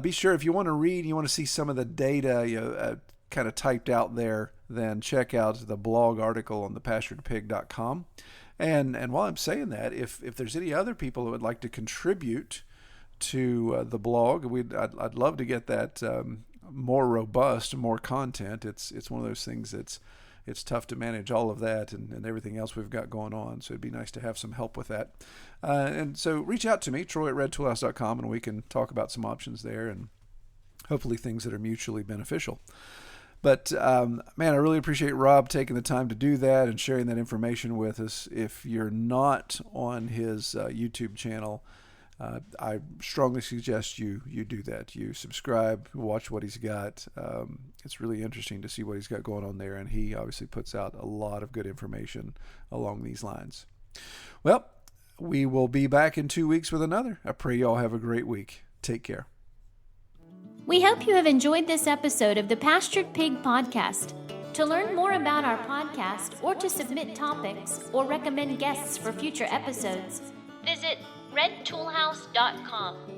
Be sure if you want to read, you want to see some of the data, kind of typed out there, then check out the blog article on thepasturedpig.com. And while I'm saying that, if there's any other people who would like to contribute to the blog, I'd love to get that more robust, more content. It's one of those things it's tough to manage all of that and everything else we've got going on. So it'd be nice to have some help with that. And so reach out to me, Troy@redtoolhouse.com, and we can talk about some options there and hopefully things that are mutually beneficial. But man, I really appreciate Rob taking the time to do that and sharing that information with us. If you're not on his YouTube channel, I strongly suggest you do that. You subscribe, watch what he's got. It's really interesting to see what he's got going on there, and he obviously puts out a lot of good information along these lines. Well, we will be back in 2 weeks with another. I pray you all have a great week. Take care. We hope you have enjoyed this episode of the Pastured Pig Podcast. To learn more about our podcast or to submit topics or recommend guests for future episodes, visit redtoolhouse.com.